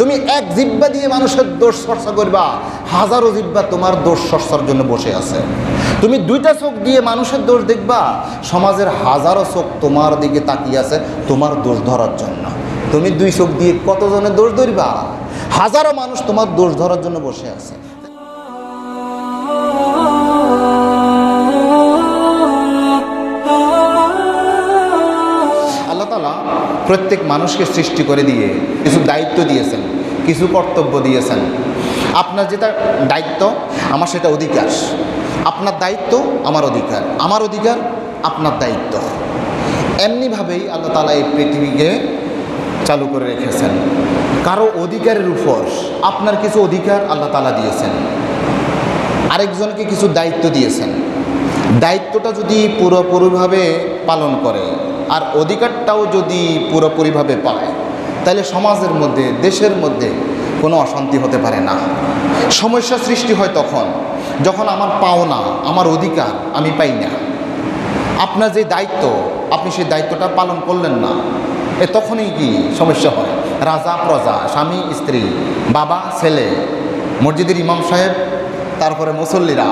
তুমি এক জিহ্বা দিয়ে মানুষের দোষ চর্চা করবা, হাজারো জিহ্বা তোমার দোষ চর্চার জন্য বসে আছে। তুমি দুইটা চোখ দিয়ে মানুষের দোষ দেখবা, সমাজের হাজারো চোখ তোমার দিকে তাকিয়ে আছে তোমার দোষ ধরার জন্য। তুমি দুই চোখ দিয়ে কতজনের দোষ ধরবা? হাজারো মানুষ তোমার দোষ ধরার জন্য বসে আছে। আল্লাহ তাআলা প্রত্যেক মানুষকে সৃষ্টি করে দিয়ে কিছু দায়িত্ব দিয়েছেন, কিছু কর্তব্য দিয়েছেন। আপনার যেটা দায়িত্ব, আমার সেটা অধিকার। আপনার দায়িত্ব আমার অধিকার, আমার অধিকার আপনার দায়িত্ব। এমনিভাবেই আল্লাহ তাআলা এই পৃথিবীকে চালু করে রেখেছেন। কারো অধিকারের উপর আপনার কিছু অধিকার আল্লাহ তাআলা দিয়েছেন, আরেকজনকে কিছু দায়িত্ব দিয়েছেন। দায়িত্বটা যদি পুরোপুরিভাবে পালন করে আর অধিকারটাও যদি পুরোপুরিভাবে পায়, তাহলে সমাজের মধ্যে, দেশের মধ্যে কোনো অশান্তি হতে পারে না। সমস্যা সৃষ্টি হয় তখন যখন আমার পাওনা, আমার অধিকার আমি পাই না। আপনার যে দায়িত্ব, আপনি সেই দায়িত্বটা পালন করলেন না, তখনই কি সমস্যা হয়। রাজা প্রজা, স্বামী স্ত্রী, বাবা ছেলে, মসজিদের ইমাম সাহেব, তারপরে মুসল্লিরা,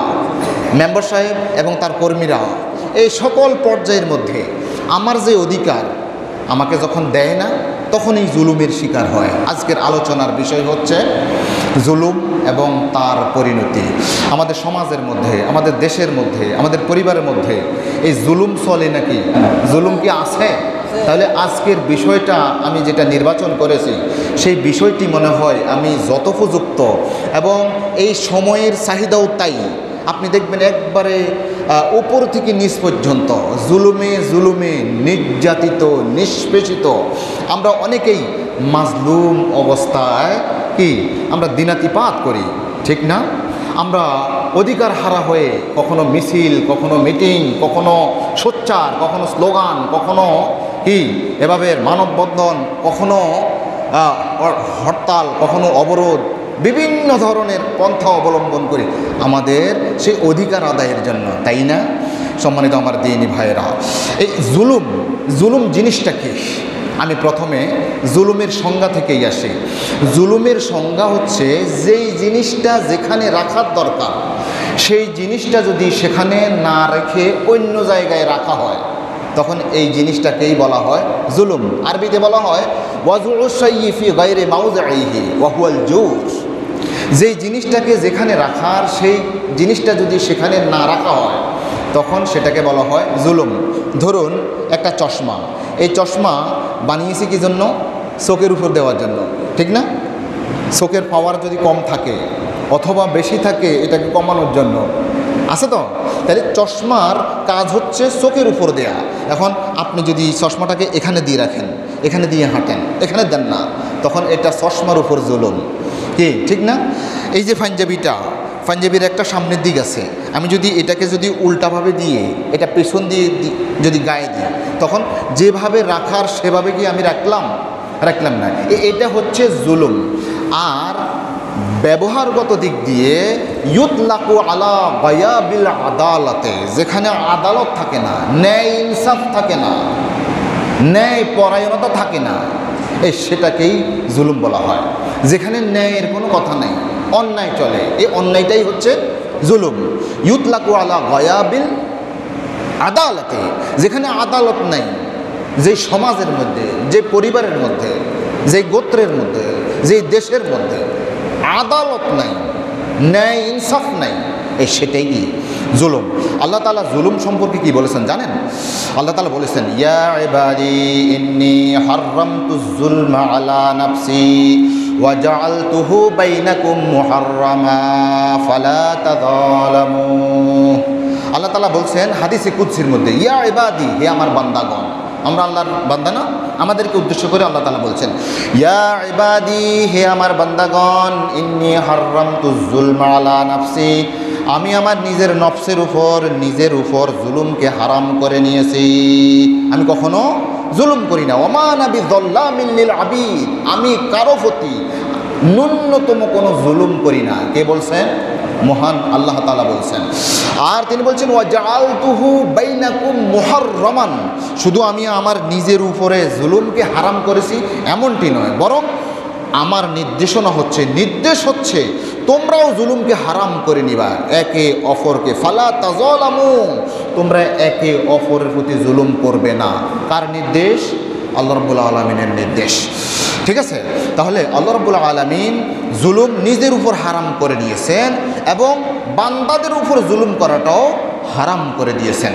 মেম্বার সাহেব এবং তার কর্মীরা, এই সকল পর্যায়ের মধ্যে আমার যে অধিকার আমাকে যখন দেয় না, তখনই জুলুমের শিকার হয়। আজকের আলোচনার বিষয় হচ্ছে জুলুম এবং তার পরিণতি। আমাদের সমাজের মধ্যে, আমাদের দেশের মধ্যে, আমাদের পরিবারের মধ্যে এই জুলুম চলে নাকি, জুলুম কি আছে? তাহলে আজকের বিষয়টা আমি যেটা নির্বাচন করেছি, সেই বিষয়টি মনে হয় আমি যথোপযুক্ত এবং এই সময়ের চাহিদাও তাই। আপনি দেখবেন একবারে উপর থেকে নিচ পর্যন্ত জুলুমে জুলুমে নির্যাতিত, নিষ্পেষিত। আমরা অনেকেই মাজলুম অবস্থায় কি আমরা দিনাতিপাত করি, ঠিক না? আমরা অধিকার হারা হয়ে কখনো মিছিল, কখনো মিটিং, কখনো সোচ্চার, কখনো স্লোগান, কখনো কি এভাবে মানববন্ধন, কখনো হরতাল, কখনো অবরোধ, বিভিন্ন ধরনের পন্থা অবলম্বন করি আমাদের সেই অধিকার আদায়ের জন্য, তাই না? সম্মানিত আমার দিনী ভাইয়েরা, এই জুলুম জিনিসটা কি? আমি প্রথমে জুলুমের সংজ্ঞা থেকেই আসি। জুলুমের সংজ্ঞা হচ্ছে যেই জিনিসটা যেখানে রাখার দরকার, সেই জিনিসটা যদি সেখানে না রেখে অন্য জায়গায় রাখা হয়, তখন এই জিনিসটাকেই বলা হয় জুলুম। আরবিতে বলা হয় ওয়াজুউশ শাইই ফি গায়রি মাওযিহি ওয়া হুয়াল জুর। যেই জিনিসটাকে যেখানে রাখার, সেই জিনিসটা যদি সেখানে না রাখা হয়, তখন সেটাকে বলা হয় জুলুম। ধরুন একটা চশমা, এই চশমা বানিয়েছি কি জন্য? চোখের উপর দেওয়ার জন্য, ঠিক না? চোখের পাওয়ার যদি কম থাকে অথবা বেশি থাকে, এটাকে কমানোর জন্য, আছে তো? তাহলে চশমার কাজ হচ্ছে চোখের উপর দেয়া। এখন আপনি যদি চশমাটাকে এখানে দিয়ে রাখেন, এখানে দিয়ে হাঁটেন, এখানে দেন না, তখন এটা চশমার উপর জুলুম, কি ঠিক না? এই যে পাঞ্জাবির একটা সামনের দিক আছে, আমি যদি এটাকে যদি উল্টাভাবে দিয়ে এটা পেছন দিয়ে যদি গায়ে দিই, তখন যেভাবে রাখার সেভাবে কি আমি রাখলাম না, এটা হচ্ছে জুলুম। আর ব্যবহারগত দিক দিয়ে ইউতলাকু আলা গায়াবিল আদালতে, যেখানে আদালত থাকে না, ন্যায় ইনসাফ থাকে না, ন্যায় পরায়ণতা থাকে না, সেটাকেই জুলুম বলা হয়। যেখানে ন্যায়ের কোনো কথা নেই, অন্যায় চলে, এই অন্যায়টাই হচ্ছে জুলুম। ইউতলাকু আলা গায়াবিল আদালতে, যেখানে আদালত নাই, যে সমাজের মধ্যে, যে পরিবারের মধ্যে, যে গোত্রের মধ্যে, যে দেশের মধ্যে আদালত নাই, ন্যায় ইনসাফ নাই, সেটাই কি জুলুম। আল্লাহ তাআলা জুলুম সম্পর্কে কি বলেছেন জানেন? আল্লাহ তাআলা বলেছেন ইয়া ইবাদি ইন্নী হাররামতুজ যুলমা আলা নাফসি ওয়া জাআলতুহু বাইনাকুম মুহাররামা ফালা তাযালামু। আল্লাহ তাআলা বলছেন হাদিসে কুদসির মধ্যে, ইয়া ইবাদি, হে আমার বান্দাগণ। আমরা আল্লাহর বান্দা না? আমাদেরকে উদ্দেশ্য করে আল্লাহ তাআলা বলছেন ইয়া ইবাদি, হে আমার বান্দাগণ, ইন্নী হাররামতুজ যুলমা আলা নাফসি, আমি আমার নিজের নফসের উপর জুলুমকে হারাম করে নিয়েছি। আমি কখনো জুলুম করি না। ওমা আনা বিযাল্লামিন লিল আবিদ, আমি কারো প্রতি ন্যূনতম কোনো জুলুম করি না। কে বলছেন? মহান আল্লাহ তাআলা বলছেন। আর তিনি বলছেন ওয়া জাআলতুহু বাইনাকুম মুহাররামান, শুধু আমি আমার নিজের উপরে জুলুমকে হারাম করেছি এমনটি নয়, বরং আমার নির্দেশ হচ্ছে তোমরাও জুলুমকে হারাম করে নিবা একে অপরকে, ফালা তাযালামু, তোমরা একে অপরের প্রতি জুলুম করবে না। কার নির্দেশ? আল্লাহ রাব্বুল আলামিনের নির্দেশ। ঠিক আছে, তাহলে আল্লাহ রাব্বুল আলামিন জুলুম নিজের উপর হারাম করে দিয়েছেন এবং বান্দাদের উপর জুলুম করাটাও হারাম করে দিয়েছেন।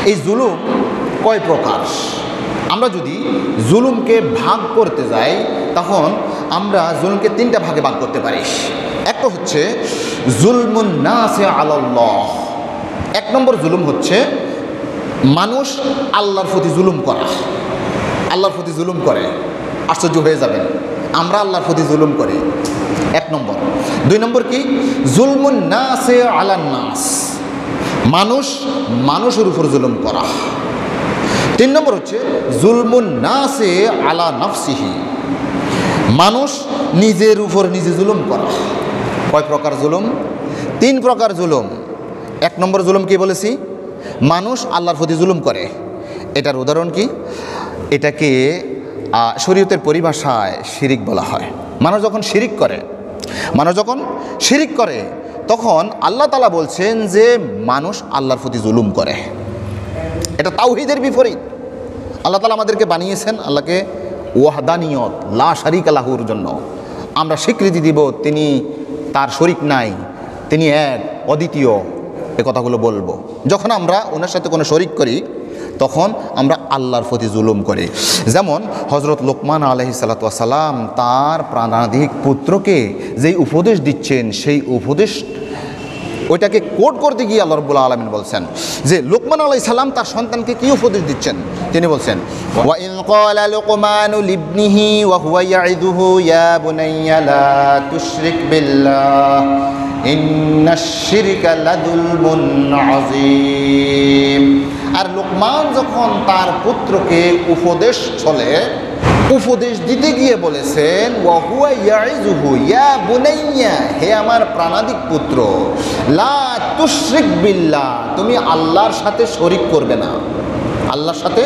এই জুলুম কয় প্রকার? আমরা যদি জুলুমকে ভাগ করতে যাই তখন আমরা জুলুমকে তিনটা ভাগে ভাগ করতে পারি। একটা হচ্ছে জুলমুন নাসি আলাল্লাহ। এক নম্বর জুলুম হচ্ছে মানুষ আল্লাহর প্রতি জুলুম করা। আল্লাহর প্রতি জুলুম করে, আশ্চর্য হয়ে যাবেন, আমরা আল্লাহর প্রতি জুলুম করি, এক নম্বর। দুই নম্বর কি? জুলমুন নাসি আলান নাস, মানুষের উপর জুলুম করা। তিন নম্বর হচ্ছে জুলমুন নাসি আলা নাফসিহি, মানুষ নিজের উপর নিজে জুলুম করা। কয় প্রকার জুলুম? তিন প্রকার জুলুম। এক নম্বর জুলুম কি বলেছি? মানুষ আল্লাহর প্রতি জুলুম করে। এটার উদাহরণ কি? এটাকে শরীয়তের পরিভাষায় শিরিক বলা হয়। মানুষ যখন শিরিক করে তখন আল্লাহ তাআলা বলছেন যে মানুষ আল্লাহর প্রতি জুলুম করে। এটা তাওহীদের বিপরীত। আল্লাহ তাআলা আমাদেরকে বানিয়েছেন আল্লাহকে ওয়াহদানিয়ত, লা শারিকা লাহুর জন্য। আমরা স্বীকৃতি দিব তিনি, তার শরিক নাই, তিনি এক, অদ্বিতীয়, এ কথাগুলো বলবো। যখন আমরা ওনার সাথে কোনো শরিক করি তখন আমরা আল্লাহর প্রতি জুলুম করি। যেমন হযরত লোকমান আলাইহিস সালাতু ওয়াস সালাম তার প্রাণাধিক পুত্রকে যেই উপদেশ দিচ্ছেন সেই উপদেশ ওইটাকে কোট করতে গিয়ে আল্লাহ রাব্বুল আলামিন বলছেন যে লোকমান আলাইহিস সালাম তার সন্তানকে কি উপদেশ দিচ্ছেন। তিনি বলছেন ওয়া ইন ক্বালা লুকমানু লিবনিহি ওয়া হুয়া ইয়াইদুহু ইয়া বুনাইয়া লা তুশরিক বিল্লাহ ইন্নাশ শিরকা লাযুলমুন আযীম। আর লোকমান যখন তার পুত্রকে উপদেশ দিতে গিয়ে বলেছেন ওয়া হুয়া ইয়াইজুহু ইয়া বুনাইয়া, হে আমার প্রাণাদিক পুত্র, লা তুশরিক বিল্লাহ, তুমি আল্লাহর সাথে শরীক করবে না, আল্লাহর সাথে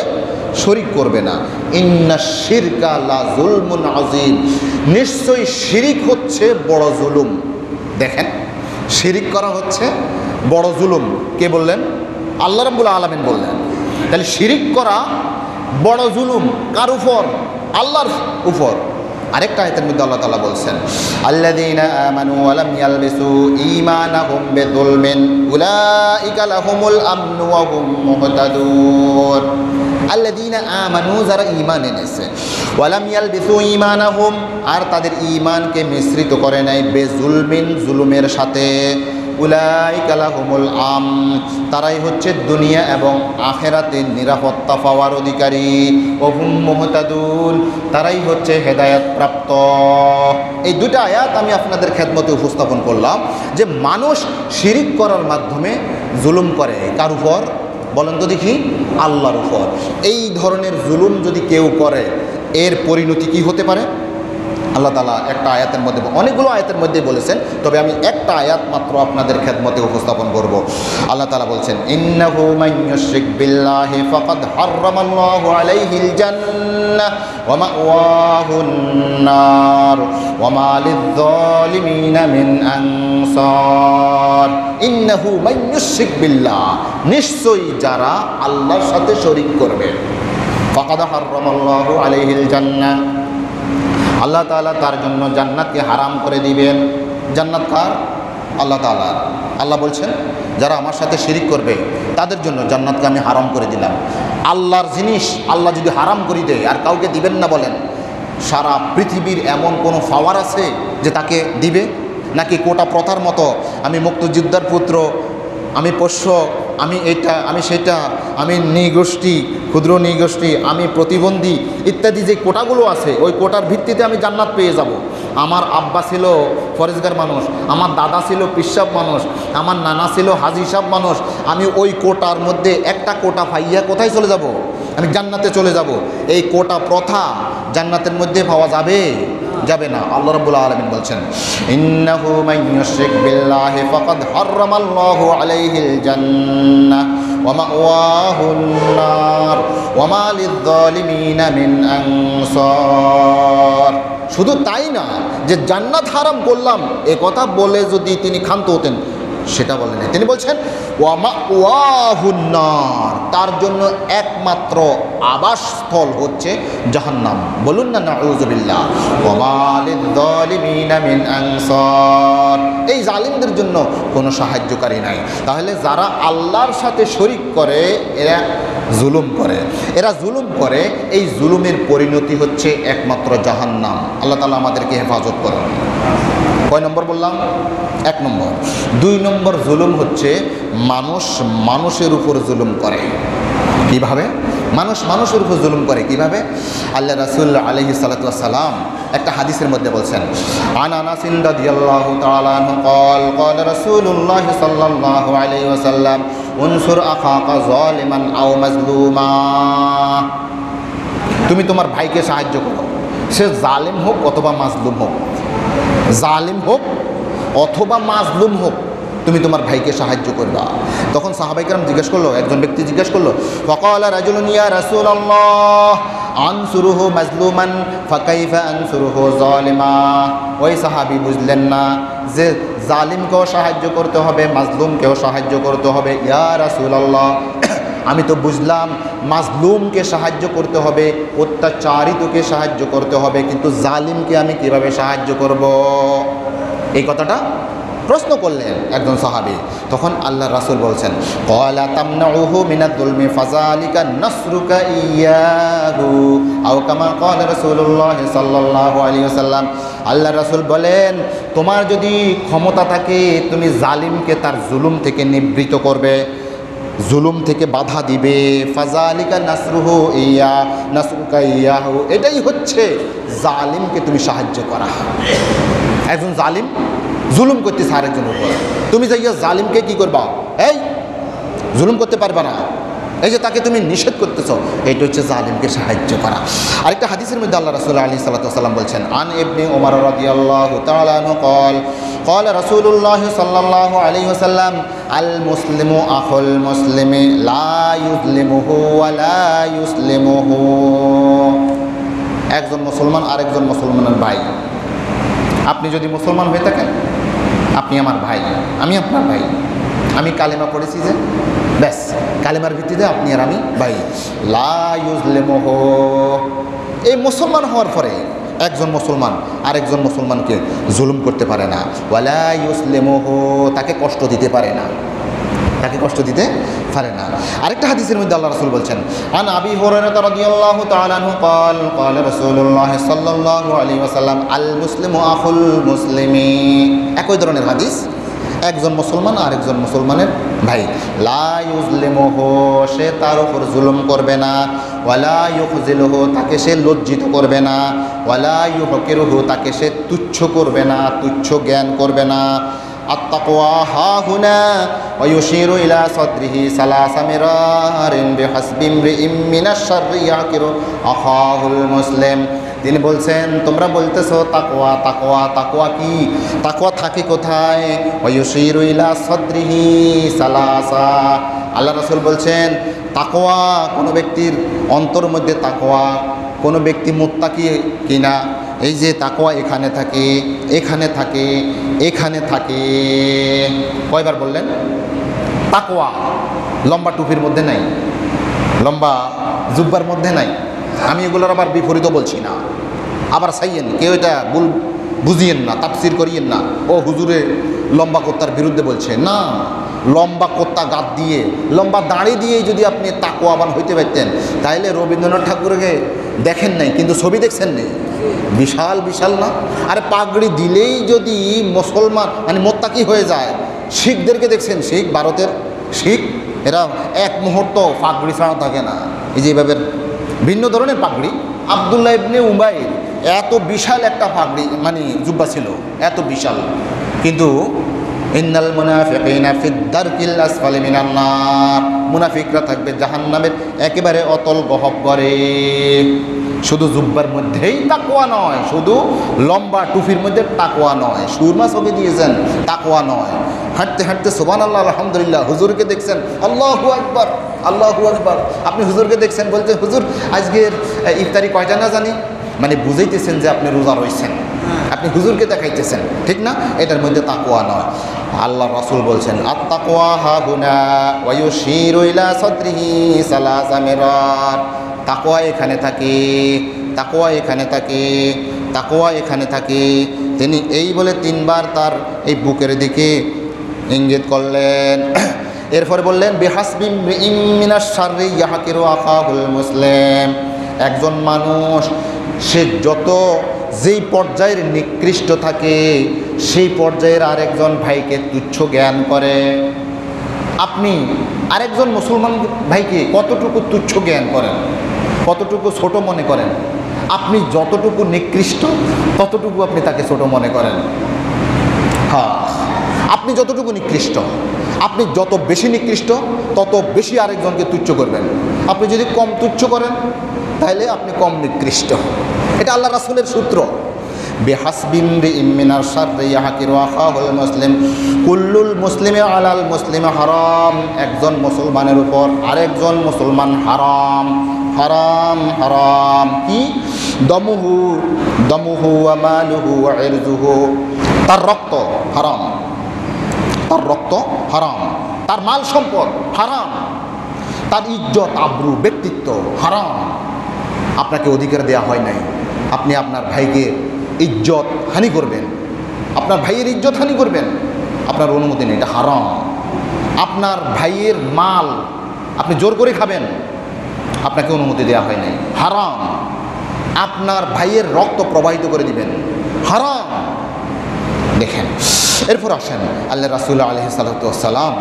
শরীক করবে না। ইন্নাশ শিরকা লাযুলমুন আযীম, নিশ্চয়ই শিরিক হচ্ছে বড় জুলুম। দেখেন, শিরিক করা হচ্ছে বড় জুলুম। কে বললেন? আল্লাহ রাব্বুল আলামিন বললেন। তাহলে শিরিক করা বড় জুলুম কার উপর? আল্লাহর উপর। আরেকটা আয়াতের মধ্যে আল্লাহ তাআলা বলছেন আল্লাযীনা আমানু ওয়া লাম ইয়ালবিসু ঈমানাহুম বিযুলমিন উলাইকা লাহুমুল আমনু ওয়া হুম মুহতাদুন। আল্লাযীনা আমানু, যারা ঈমান এনেছে, ওয়া লাম ইয়ালবিসু ঈমানাহুম, আর তাদের ঈমানকে মিশ্রিত করে নাই, বিযুলমিন, জুলুমের সাথে, উলাইকা লাহুমুল আমন, তারাই হচ্ছে দুনিয়া এবং আখিরাতে নিরাপত্তা পাওয়ার অধিকারী, ওয়া হুম মুহতাদুন, তারাই হচ্ছে হেদায়েত প্রাপ্ত। এই দুটো আয়াত আমি আপনাদের খেদমতে উপস্থাপন করলাম যে মানুষ শিরিক করার মাধ্যমে জুলুম করে। কার উপর বলেন তো দেখি? আল্লাহর উপর। এই ধরনের জুলুম যদি কেউ করে এর পরিণতি কি হতে পারে? আল্লাহ তাআলা একটা আয়াতের মধ্যে, অনেকগুলো আয়াতের মধ্যে বলেছেন, তবে আমি একটা আয়াত মাত্র আপনাদের খেদমতে উপস্থাপন করব। আল্লাহ তাআলা বলছেন ইন্নাহু মান ইউশরিক বিল্লাহি ফাকাদ হাররামাল্লাহু আলাইহিল জান্নাহ ওয়া মাওয়াহুন নার ওয়া মা লিয-যালিমিনা মিন আনসার। ইন্নাহু মান ইউশরিক বিল্লাহ, নিশ্চয়ই যারা আল্লাহর সাথে শরীক করবে, ফাকাদ হাররামাল্লাহু আলাইহিল জান্নাহ, আল্লাহ তাআলা তার জন্য জান্নাতকে হারাম করে দিবেন। জান্নাত কার? আল্লাহ তাআলা। আল্লাহ বলছেন যারা আমার সাথে শিরিক করবে তাদের জন্য জান্নাতকে আমি হারাম করে দিলাম। আল্লাহর জিনিস আল্লাহ যদি হারাম করে দেয় আর কাউকে দিবেন না বলেন, সারা পৃথিবীর এমন কোনো পাওয়ার আছে যে তাকে দিবে? নাকি কোটা প্রথার মতো আমি মুক্তিযোদ্ধার পুত্র, আমি পোষ্য, আমি এটা, আমি সেটা, আমি নৃগোষ্ঠী, ক্ষুদ্র নৃগোষ্ঠী, আমি প্রতিবন্ধী ইত্যাদি যে কোটাগুলো আছে ওই কোটার ভিত্তিতে আমি জান্নাত পেয়ে যাব। আমার আব্বা ছিল ফরেজগার মানুষ, আমার দাদা ছিল পিসাব মানুষ, আমার নানা ছিল হাজি সাহেব মানুষ, আমি ওই কোটার মধ্যে একটা কোটা পাইয়া কোথায় চলে যাব? আমি জান্নাতে চলে যাব। এই কোটা প্রথা জান্নাতের মধ্যে পাওয়া যাবে না। আল্লাহ রাব্বুল আলামিন বলছেন ইন্নাহু মান ইউশরিক বিল্লাহি ফাকাদ হাররামাল্লাহু আলাইহিল জান্নাহ ওয়া মাওয়াহুন নার ওয়া মা লিয-যালিমিনা মিন আনসার। শুধু তাই না যে জান্নাত হারাম করলাম এ কথা বলে যদি তিনি ক্ষান্ত হতেন সেটা বলেন। তিনি বলছেন ওয়াহুন্নার, তার জন্য একমাত্র আবাসস্থল হচ্ছে জাহান্নাম। বলুন না নাউযুবিল্লাহ। ওয়ামালিয-যালিমিনা মিন আনসার, এই জালিমদের জন্য কোনো সাহায্যকারী নাই। তাহলে যারা আল্লাহর সাথে শরীক করে এরা জুলুম করে, এই জুলুমের পরিণতি হচ্ছে একমাত্র জাহান্নাম। আল্লাহ তাআলা আমাদেরকে হেফাজত করুন। কয় নম্বর বললাম? 1 নম্বর। 2 নম্বর জুলুম হচ্ছে মানুষের উপর জুলুম করে। কিভাবে? মানুষের উপর জুলুম করে কিভাবে? আল্লাহ রাসূল আলাইহিস সালাতু ওয়াস সালাম একটা হাদিসের মধ্যে বলছেন, আন আনাস রাদিয়াল্লাহু তাআলা আনহু قال قال رسول الله صلى الله عليه وسلم انصر اخاك ظالما او مظلوما, তুমি তোমার ভাইকে সাহায্য করো, সে জালিম হোক অথবা মাজলুম হোক, তুমি তোমার ভাইকে সাহায্য করবা। তখন সাহাবায়ে কেরাম জিজ্ঞেস করলো, একজন ব্যক্তি জিজ্ঞেস করলো, ফাকালা রাজুলুন ইয়া রাসূলুল্লাহ আনসুরুহু মাজলুমান ফাকাইফা আনসুরুহু যালিমা। ওই সাহাবী বুঝলেন না যে জালিমকেও সাহায্য করতে হবে, মাজলুমকেও সাহায্য করতে হবে। ইয়া রাসূলুল্লাহ, আমি তো বুঝলাম মাজলুমকে সাহায্য করতে হবে, অত্যাচারিতকে সাহায্য করতে হবে, কিন্তু জালিমকে আমি কিভাবে সাহায্য করব? এই কথাটা প্রশ্ন করলেন একজন সাহাবী। তখন আল্লাহ রাসূল বলছেন, ক্বালা তামনাউহু মিনাদ-দুলমি ফাযালিকা নাসরুকা ইয়্যাহু আও কামা ক্বালা রাসূলুল্লাহ সাল্লাল্লাহু আলাইহি ওয়াসাল্লাম। আল্লাহ রাসূল বলেন, তোমার যদি ক্ষমতা থাকে তুমি জালিমকে তার জুলুম থেকে নিবৃত্ত করবে, জুলুম থেকে বাধা দিবে। ফাযালিকা নাসরুকা ইয়্যাহু, এটাই হচ্ছে জালিমকে তুমি সাহায্য করা। একজন জালিম জুলুম করতেছে আরেকজনের উপর, তুমি যাইয়া জালিমকে কি করবা? এই জুলুম করতে পারবা না, এই যে তাকে তুমি নিষেধ করতেছো, এটা হচ্ছে জালিমকে সাহায্য করা। আরেকটা হাদিসের মধ্যে আল্লাহ রাসূল আলাইহিস সাল্লাতু ওয়াস সাল্লাম বলছেন, আন ইবনে ওমর রাদিয়াল্লাহু তাআলা আনহু قال قال رسول الله صلى الله عليه وسلم المسلم اخو المسلم لا يظلمه ولا يسلمه। একজন মুসলমান আরেকজন মুসলমানের ভাই। আপনি যদি মুসলমান হয়ে থাকেন, আপনি আমার ভাই, আমি আপনার ভাই, আমি কালেমা পড়েছি যে, ব্যাস কালেমার ভিত্তিতে আপনি আর আমি ভাই। লা ইউজলিমুহু, এই মুসলমান হওয়ার পরে একজন মুসলমান আরেকজন মুসলমানকে জুলুম করতে পারে না। ওয়ালা ইউসলিমুহু, তাকে কষ্ট দিতে পারে না, আরেকটা হাদিসের মধ্যে আল্লাহ রাসূল বলছেন, আন আবি হুরায়রা রাদিয়াল্লাহু তাআলা আনহু قال قال رسول الله صلى الله عليه وسلم المسلم اخو المسلم। একই ধরনের হাদিস, একজন মুসলমান আরেকজন মুসলমানের ভাই। লা ইউজলিমুহু, সে তার উপর জুলুম করবে না। ওয়ালা ইউখজিলুহু, তাকে সে লজ্জিত করবে না। ওয়ালা ইউহকিরুহু, তাকে সে তুচ্ছ করবে না, তুচ্ছ জ্ঞান করবে না। আত-তাকওয়া হাহুনা ওয়া ইউশিরু ইলা সাদরিহি সালাসা মিরারিন বিহাসবি ইমরিইম মিনাশ শাররি ইয়াকিরু আখাহুল মুসলিম। তিনি বলছেন, তোমরা বলতেছো তাকওয়া তাকওয়া, তাকওয়া কি? তাকওয়া থাকে কোথায়? ওয়া ইউশিরু ইলা সাদরিহি সালাসা। আল্লাহ রাসূল বলছেন, তাকওয়া কোনো ব্যক্তির অন্তর মধ্যে, তাকওয়া কোনো ব্যক্তি মুত্তাকি কিনা, এই যে তাকওয়া এখানে থাকে, এখানে থাকে, এখানে থাকে। কয়বার বললেন? তাকওয়া লম্বা টুপির মধ্যে নাই, লম্বা জুব্বার মধ্যে নাই। আমি এগুলোর আবার বিপরীত বলছি না, আবার চাইয়েন কেউ এটা বুঝিয়েন না, তাফসির করিয়েন না ও হুজুরে লম্বা কোত্তার বিরুদ্ধে বলছে না। লম্বা কোত্তা গাদ দিয়ে, লম্বা দাড়ি দিয়েই যদি আপনি তাকওয়াবান হইতে পারতেন, তাইলে রবীন্দ্রনাথ ঠাকুরকে দেখেন নাই কিন্তু ছবি দেখছেন নেই, বিশাল বিশাল না? আরে পাগড়ি দিলেই যদি মুসলমান মানে মোত্তাকি হয়ে যায়। শিখদেরকে দেখছেন, শিখ ভারতের শিখ, এরা এক মুহূর্ত পাগড়ি ছাড়া থাকে না। এই যে এইভাবে ভিন্ন ধরনের পাগড়ি। আব্দুল্লাহ ইবনে উবাইর এত বিশাল একটা পাগড়ি মানে জুব্বা ছিল, এত বিশাল, কিন্তু ইন্নাল মুনাফিকিনা ফিদ দারকিল আসফালি মিনান নার, মুনাফিকরা থাকবে জাহান্নামের একেবারে অতল গহ্বরে। শুধু জুব্বার মধ্যেই তাকওয়া নয়, শুধু লম্বা টুপির মধ্যে তাকওয়া নয়, সুরমা ছবি দিয়েছেন তাকওয়া নয়। হাঁটতে হাঁটতে সুবহানাল্লাহ আলহামদুলিল্লাহ, হুজুরকে দেখছেন আল্লাহু আকবার আল্লাহু আকবার, আপনি হুজুরকে দেখছেন, বলতে হুজুর আজকের ইফতারি কয়টা না জানি, মানে বুঝাইতেছেন যে আপনি রোজা রয়েছেন, আপনি হুজুরকে দেখাইতেছেন, ঠিক না? এটার মধ্যে তাকওয়া নয়। আল্লাহ রাসূল বলছেন আত-তাকওয়া হাহুনা ওয়া ইউশিরু ইলা সাদরিহি সালাসা মিরাত। তাকওয়া এখানে থাকে, তাকওয়া এখানে থাকে, তাকওয়া এখানে থাকে। তিনি এই বলে 3 বার তার এই বুকের দিকে ইঙ্গিত করলেন। এরপরে বললেন বিহাসবি মিনাশ শাররি ইয়াহকিরু আখাহুল মুসলিম। একজন মানুষ সে যত যেই পর্যায়ের নিকৃষ্ট থাকে সেই পর্যায়ের আরেকজন ভাইকে তুচ্ছ জ্ঞান করে। আপনি আরেকজন মুসলমান ভাইকে কতটুকু তুচ্ছ জ্ঞান করেন, কতটুকু ছোট মনে করেন? আপনি যতটুকু নিকৃষ্ট ততটুকু আপনি তাকে ছোট মনে করেন। হ্যাঁ, আপনি যতটুকু নিকৃষ্ট, আপনি যত বেশি নিকৃষ্ট তত বেশি আরেকজনকে তুচ্ছ করবেন। আপনি যদি কম তুচ্ছ করেন তাহলে আপনি কম নিকৃষ্ট। এটা আল্লাহ রাসূলের সূত্র। বিহাসবিম মিনাশ শাররি ইয়াহকিরু আখাহুল মুসলিম কুল্লুল মুসলিমি আলাল মুসলিমি হারাম। একজন মুসলমানের উপর আরেকজন মুসলমান হারাম, হারাম, হারাম। কি? দমুহু দমুহু ওয়া মালুহু ওয়া ইরজুহু। তার রক্ত হারাম, তার রক্ত হারাম, তার মাল সম্পদ হারাম, তার ইজ্জত আবরু ব্যক্তিত্ব হারাম। আপনাকে অধিকার দেয়া হয় নাই, আপনি আপনার ভাইকে ইজ্জত হানি করবেন, আপনার ভাইয়ের ইজ্জত হানি করবেন, আপনার অনুমতি নেই, এটা হারাম। আপনার ভাইয়ের মাল আপনি জোর করে খাবেন, আপনাকে অনুমতি দেওয়া হয় নাই, হারাম। আপনার ভাইয়ের রক্ত প্রবাহিত করে দিবেন, হারাম। দেখেন, এরপর আসেন আল্লাহ রাসূল আলাইহিস সালাতু ওয়াস সালাম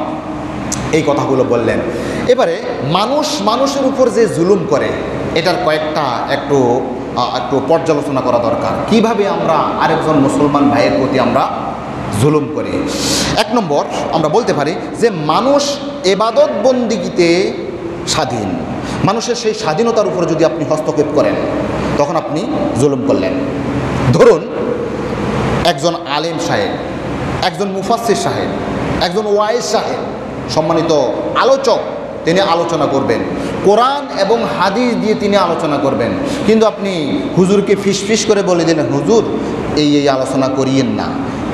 এই কথাগুলো বললেন। এবারে মানুষ মানুষের উপর যে জুলুম করে এটার কয়েকটা একটু পর্যালোচনা করা দরকার। কিভাবে আমরা আরেকজন মুসলমান ভাইয়ের প্রতি আমরা জুলুম করি। 1 নম্বর আমরা বলতে পারি যে মানুষ ইবাদত বন্দিগিতে স্বাধীন। মানুষের সেই স্বাধীনতার উপর যদি আপনি হস্তক্ষেপ করেন তখন আপনি জুলুম করলেন। ধরুন একজন আলেম সাহেব, একজন মুফাসসির সাহেব, একজন ওয়াইজ সাহেব, সম্মানিত আলোচক, তিনি আলোচনা করবেন, কোরআন এবং হাদিস দিয়ে তিনি আলোচনা করবেন। কিন্তু আপনি হুজুরকে ফিসফিস করে বলে দিলেন, হুজুর এই আলোচনা করিয়েন না,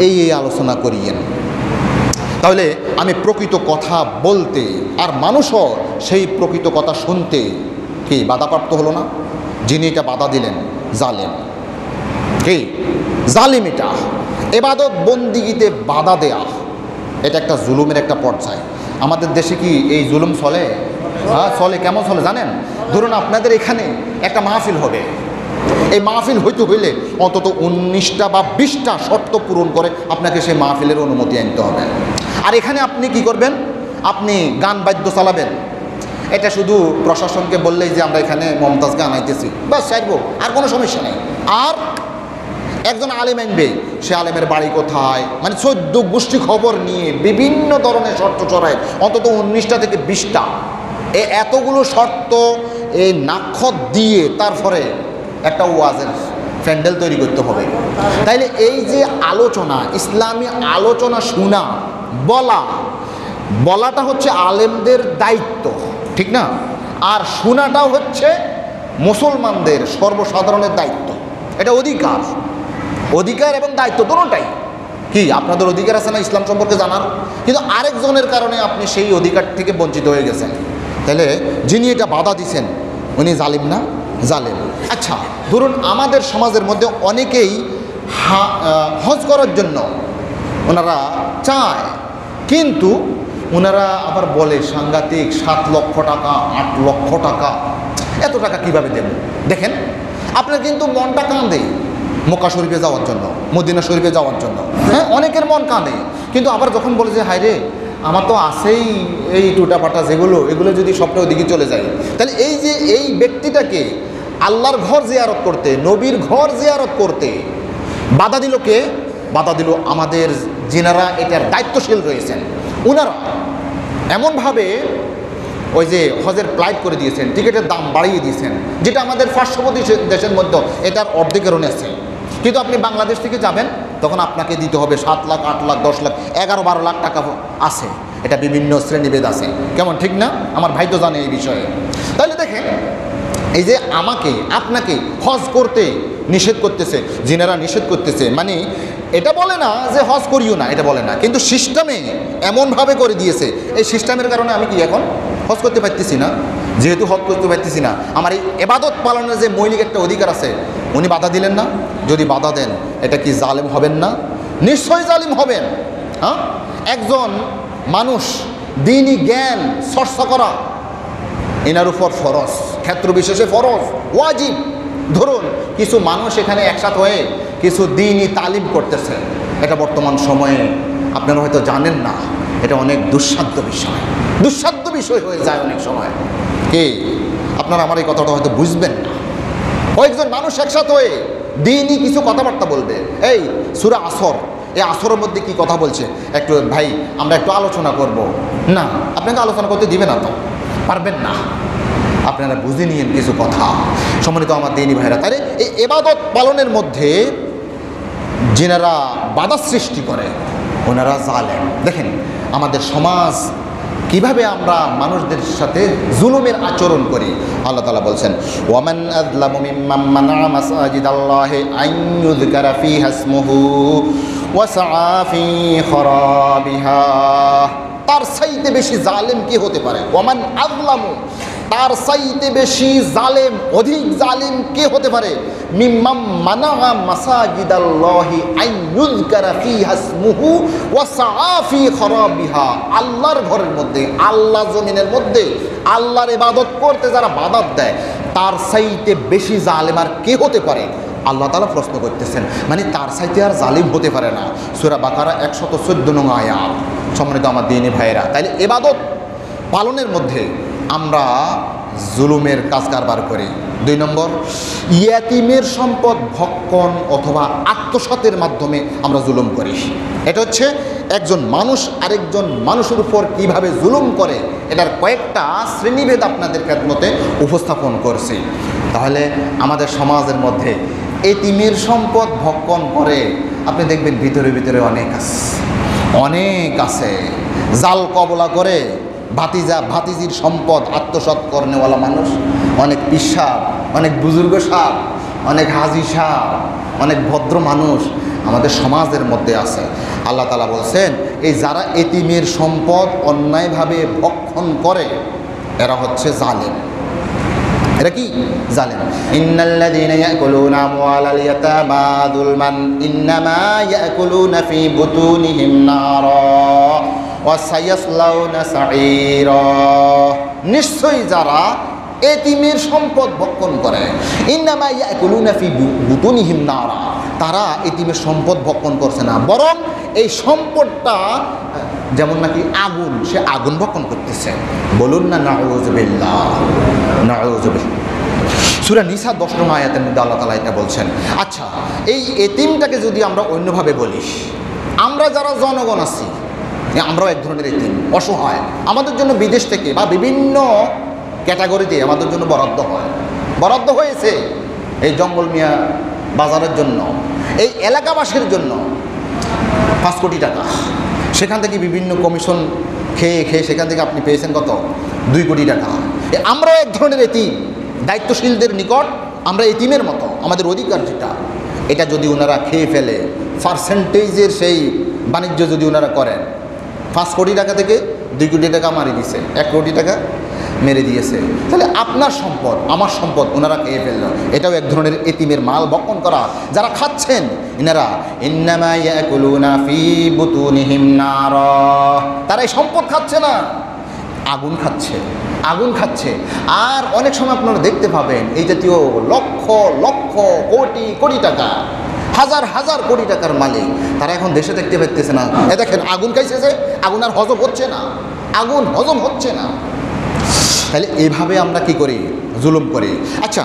এই আলোচনা করিয়েন। তাহলে আমি প্রকৃত কথা বলতে আর মানুষও সেই প্রকৃত কথা শুনতে কি বাধাপ্রাপ্ত হলো না? যিনি এটা বাধা দিলেন জালেম। কি জালিম? এটা ইবাদত বন্দিগিতে বাধা দেয়া, এটা একটা জুলুমের একটা পর্যায়। আমাদের দেশে কি এই জুলুম চলে? হ্যাঁ চলে। কেমন চলে জানেন? ধরুন আপনাদের এখানে একটা মাহফিল হবে, এই মাহফিল হইতে হইলে অন্তত 19টা বা 20টা শর্ত পূরণ করে আপনাকে সেই মাহফিলের অনুমতি আনতে হবে। আর এখানে আপনি কি করবেন? আপনি গান বাদ্য চালাবেন। এটা শুধু প্রশাসনকে বললেই যে আমরা এখানে মমতাজ গান আইতেছি, বাস চাইব, আর কোনো সমস্যা নেই। আর একজন আলেম আনবে, সে আলেমের বাড়ি কোথায়, মানে 14 গোষ্ঠী খবর নিয়ে বিভিন্ন ধরনের শর্ত চড়ায়, অন্তত 19টা থেকে 20টা। এতগুলো শর্ত এই নাক্ষত দিয়ে তারপরে একটা ওয়াজের প্যান্ডেল তৈরি করতে হবে। তাইলে এই যে আলোচনা, ইসলামী আলোচনা শোনা, বলাটা হচ্ছে আলেমদের দায়িত্ব, ঠিক না? আর শোনাটাও হচ্ছে মুসলমানদের সর্বসাধারণের দায়িত্ব। এটা অধিকার, অধিকার এবং দায়িত্ব দুটোটাই। কি আপনাদের অধিকার আছে না ইসলাম সম্পর্কে জানার? কিন্তু আরেকজনের কারণে আপনি সেই অধিকার থেকে বঞ্চিত হয়ে গেছেন। তাহলে যিনি এটা বাধা দিছেন উনি জালিম না? জালেম। আচ্ছা, ধরুন আমাদের সমাজের মধ্যে অনেকেই হজ করার জন্য ওনারা চায়, কিন্তু ওনারা আবার বলে সাংঘাতিক 7 লক্ষ টাকা, 8 লক্ষ টাকা, এত টাকা কিভাবে দেব? দেখেন, আপনার কিন্তু মনটা কাঁদে মক্কা শরীফে যাওয়ার জন্য, মদিনা শরীফে যাওয়ার জন্য। হ্যাঁ, অনেকের মন কাঁদে, কিন্তু আবার যখন বলে যে হায় রে আমার তো আছেই এই টুটাপাটা যেগুলো, এগুলো যদি স্বপ্নে ওদিকে চলে যায়, তাহলে এই যে এই ব্যক্তিটাকে আল্লাহর ঘর জিয়ারত করতে, নবীর ঘর জিয়ারত করতে বাধা দিল কে? বাধা দিল আমাদের যিনারা এটার দায়িত্বশীল রয়েছেন। ওনারা এমনভাবে ওই যে হজের ফ্লাইট করে দিয়েছেন, টিকিটের দাম বাড়িয়ে দিয়েছেন, যেটা আমাদের পার্শ্ববর্তী দেশের মধ্যে এটার অর্ধেকের আছে। কিন্তু আপনি বাংলাদেশ থেকে যাবেন তখন আপনাকে দিতে হবে 7 লাখ, 8 লাখ, 10 লাখ, 11-12 লাখ টাকা আছে। এটা বিভিন্ন শ্রেণীভেদ আছে, কেমন, ঠিক না? আমার ভাই তো জানে এই বিষয়ে। তাহলে দেখেন, এই যে আমাকে আপনাকে হজ করতে নিষেধ করতেছে, জিনেরা নিষেধ করতেছে, মানে এটা বলে না যে হজ করিও না, এটা বলে না, কিন্তু সিস্টেমে এমনভাবে করে দিয়েছে, এই সিস্টেমের কারণে আমি কি এখন হজ করতে পারতেছি না? যেহেতু হজ করতে পারতেছি না, আমার এই এবাদত পালনের যে মৌলিক একটা অধিকার আছে, উনি বাধা দিলেন না। যদি বাধা দেন, এটা কি জালেম হবেন না? নিশ্চয়ই জালিম হবেন। হ্যাঁ, একজন মানুষ দ্বীনি জ্ঞান চর্চা করা এনার উপর ফরজ, ক্ষেত্র বিশেষে ফরজ, ওয়াজিব। ধরুন কিছু মানুষ এখানে একসাথে হয়ে কিছু দ্বীনি তালিম করতেছে, এটা বর্তমান সময়ে আপনারা হয়তো জানেন না, এটা অনেক দুঃসাধ্য বিষয়, দুঃসাধ্য বিষয় হয়ে যায় অনেক সময়। কি আপনারা আমার এই কথাটা হয়তো বুঝবেন না। কয়েকজন মানুষ একসাথে হয়ে দ্বীনি কিছু কথাবার্তা বলবে, এই সূরা আসর, এই আসরের মধ্যে কি কথা বলছে, একটু ভাই আমরা একটু আলোচনা করব। না, আপনাকে আলোচনা করতে দিবে না, তো পারবেন না, আপনারা বুঝে নিয়েন কিছু কথা। সম্মানিত আমার দ্বীনি ভাইরা, তাই এই ইবাদত পালনের মধ্যে যিনারা বাধা সৃষ্টি করে ওনারা জালেম। দেখেন আমাদের সমাজ কিভাবে আমরা মানুষদের সাথে জুলুমের আচরণ করি। আল্লাহ তাআলা বলছেন, ওয়ামান আযলামু মিম্মান মানাআ মাসাজিদাল্লাহি আন ইউযকারা ফীহা ইসমুহু ওয়া সাআ ফী খরাবিহা। তার চাইতে বেশি জালেম কি হতে পারে? ওয়ামান আযলামু, তার চাইতে বেশি জালেম, অধিক জালেম কে হতে পারে? মিম্মাম মানাআ মাসাজিদাল্লাহি আন ইউযকারা ফীহা ইসমুহু ওয়া সাআ ফী খরাবিহা। আল্লাহর ঘরের মধ্যে, আল্লাহ জমিনের মধ্যে আল্লাহর ইবাদত করতে যারা বাধা দেয়, তার চাইতে বেশি জালেম আর কে হতে পারে? আল্লাহ তাআলা প্রশ্ন করতেছেন, মানে তার চাইতে আর জালিম হতে পারে না। সূরা বাকারা 114 নং আয়াত। সম্মানিত আমার দ্বীনি ভাইয়েরা, তাইলে ইবাদত পালনের মধ্যে আমরা জুলুমের কাজ কারবার করি। 2 নম্বর, ইয়াতিমের সম্পদ ভক্ষণ অথবা আত্মসাতের মাধ্যমে আমরা জুলুম করি। এটা হচ্ছে একজন মানুষ আরেকজন মানুষের উপর কিভাবে জুলুম করে, এটার কয়েকটা শ্রেণীভেদ আপনাদের খেদমতে উপস্থাপন করছি। তাহলে আমাদের সমাজের মধ্যে এতিমের সম্পদ ভক্ষণ করে আপনি দেখবেন ভিতরে ভিতরে অনেক আছে, অনেক আছে। জাল কবলা করে ভাতিজা ভাতিজির সম্পদ আত্মসাৎ করনেওয়ালা মানুষ, অনেক পিসাব, অনেক বুজুর্গ সাহ, অনেক হাজি সাহ, অনেক ভদ্র মানুষ আমাদের সমাজের মধ্যে আছে। আল্লাহ তাআলা বলছেন, এই যারা এতিমের সম্পদ অন্যায়ভাবে ভক্ষণ করে এরা হচ্ছে জালেম। এরা কি জালেম? ইন্নাল্লাযীনা ইয়াকুলুনা আমওয়ালাল ইয়াতামা যুলমান ইন্নামা ইয়াকুলুনা ফী বুতুনিহিম নারা ওয়া সায়াসলাউনা সাঈরা। নিশ্চয়ই যারা এতিমের সম্পদ ভক্ষণ করে, ইন্নামা ইয়াকুলুনা ফী বুতুনিহিম নারা, তারা এতিমের সম্পদ ভক্ষণ করছে না, বরং এই সম্পদটা যেমন নাকি আগুন, সে আগুন ভক্ষণ করতেছে। বলুন না নাউযুবিল্লাহ, নাউযুবিল্লাহ। সূরা নিসা 10 নং আয়াতের মধ্যে আল্লাহ তাআলা এটা বলছেন। আচ্ছা, এই এতিমটাকে যদি আমরা অন্যভাবে বলি, আমরা যারা জনগণ আছি আমরাও এক ধরনের এতিম, অসহায়। আমাদের জন্য বিদেশ থেকে বা বিভিন্ন ক্যাটাগরিতে আমাদের জন্য বরাদ্দ হয়েছে এই জঙ্গল মিয়া বাজারের জন্য, এই এলাকাবাসীর জন্য 5 কোটি টাকা। সেখান থেকে বিভিন্ন কমিশন খেয়ে সেখান থেকে আপনি পেয়েছেন কত? 2 কোটি টাকা। আমরাও এক ধরনের এতিম, দায়িত্বশীলদের নিকট আমরা এতিমের মতো। আমাদের অধিকার যেটা, এটা যদি ওনারা খেয়ে ফেলে, পার্সেন্টেজের সেই বাণিজ্য যদি ওনারা করেন, 5 কোটি টাকা থেকে 2 কোটি টাকা মারি দিয়েছে, 1 কোটি টাকা মেরে দিয়েছে, তাহলে আপনার সম্পদ আমার সম্পদ ওনারা খেয়ে ফেললো, এটাও এক ধরনের এতিমের মাল ভক্ষণ করা। যারা খাচ্ছেন এনারা ইন্নামা ইয়াকুলুনা ফী বুতুনিহিম নারা, তারা এই সম্পদ খাচ্ছে না, আগুন খাচ্ছে। আর অনেক সময় আপনারা দেখতে পাবেন এই জাতীয় লক্ষ লক্ষ কোটি কোটি টাকা, হাজার হাজার কোটি টাকার মালিক, তারা এখন দেশে দেখতে পাইতেছে না। এ দেখেন আগুন খাইছে, যে আগুন আর হজম হচ্ছে না। তাহলে এভাবে আমরা কি করি? জুলুম করি। আচ্ছা,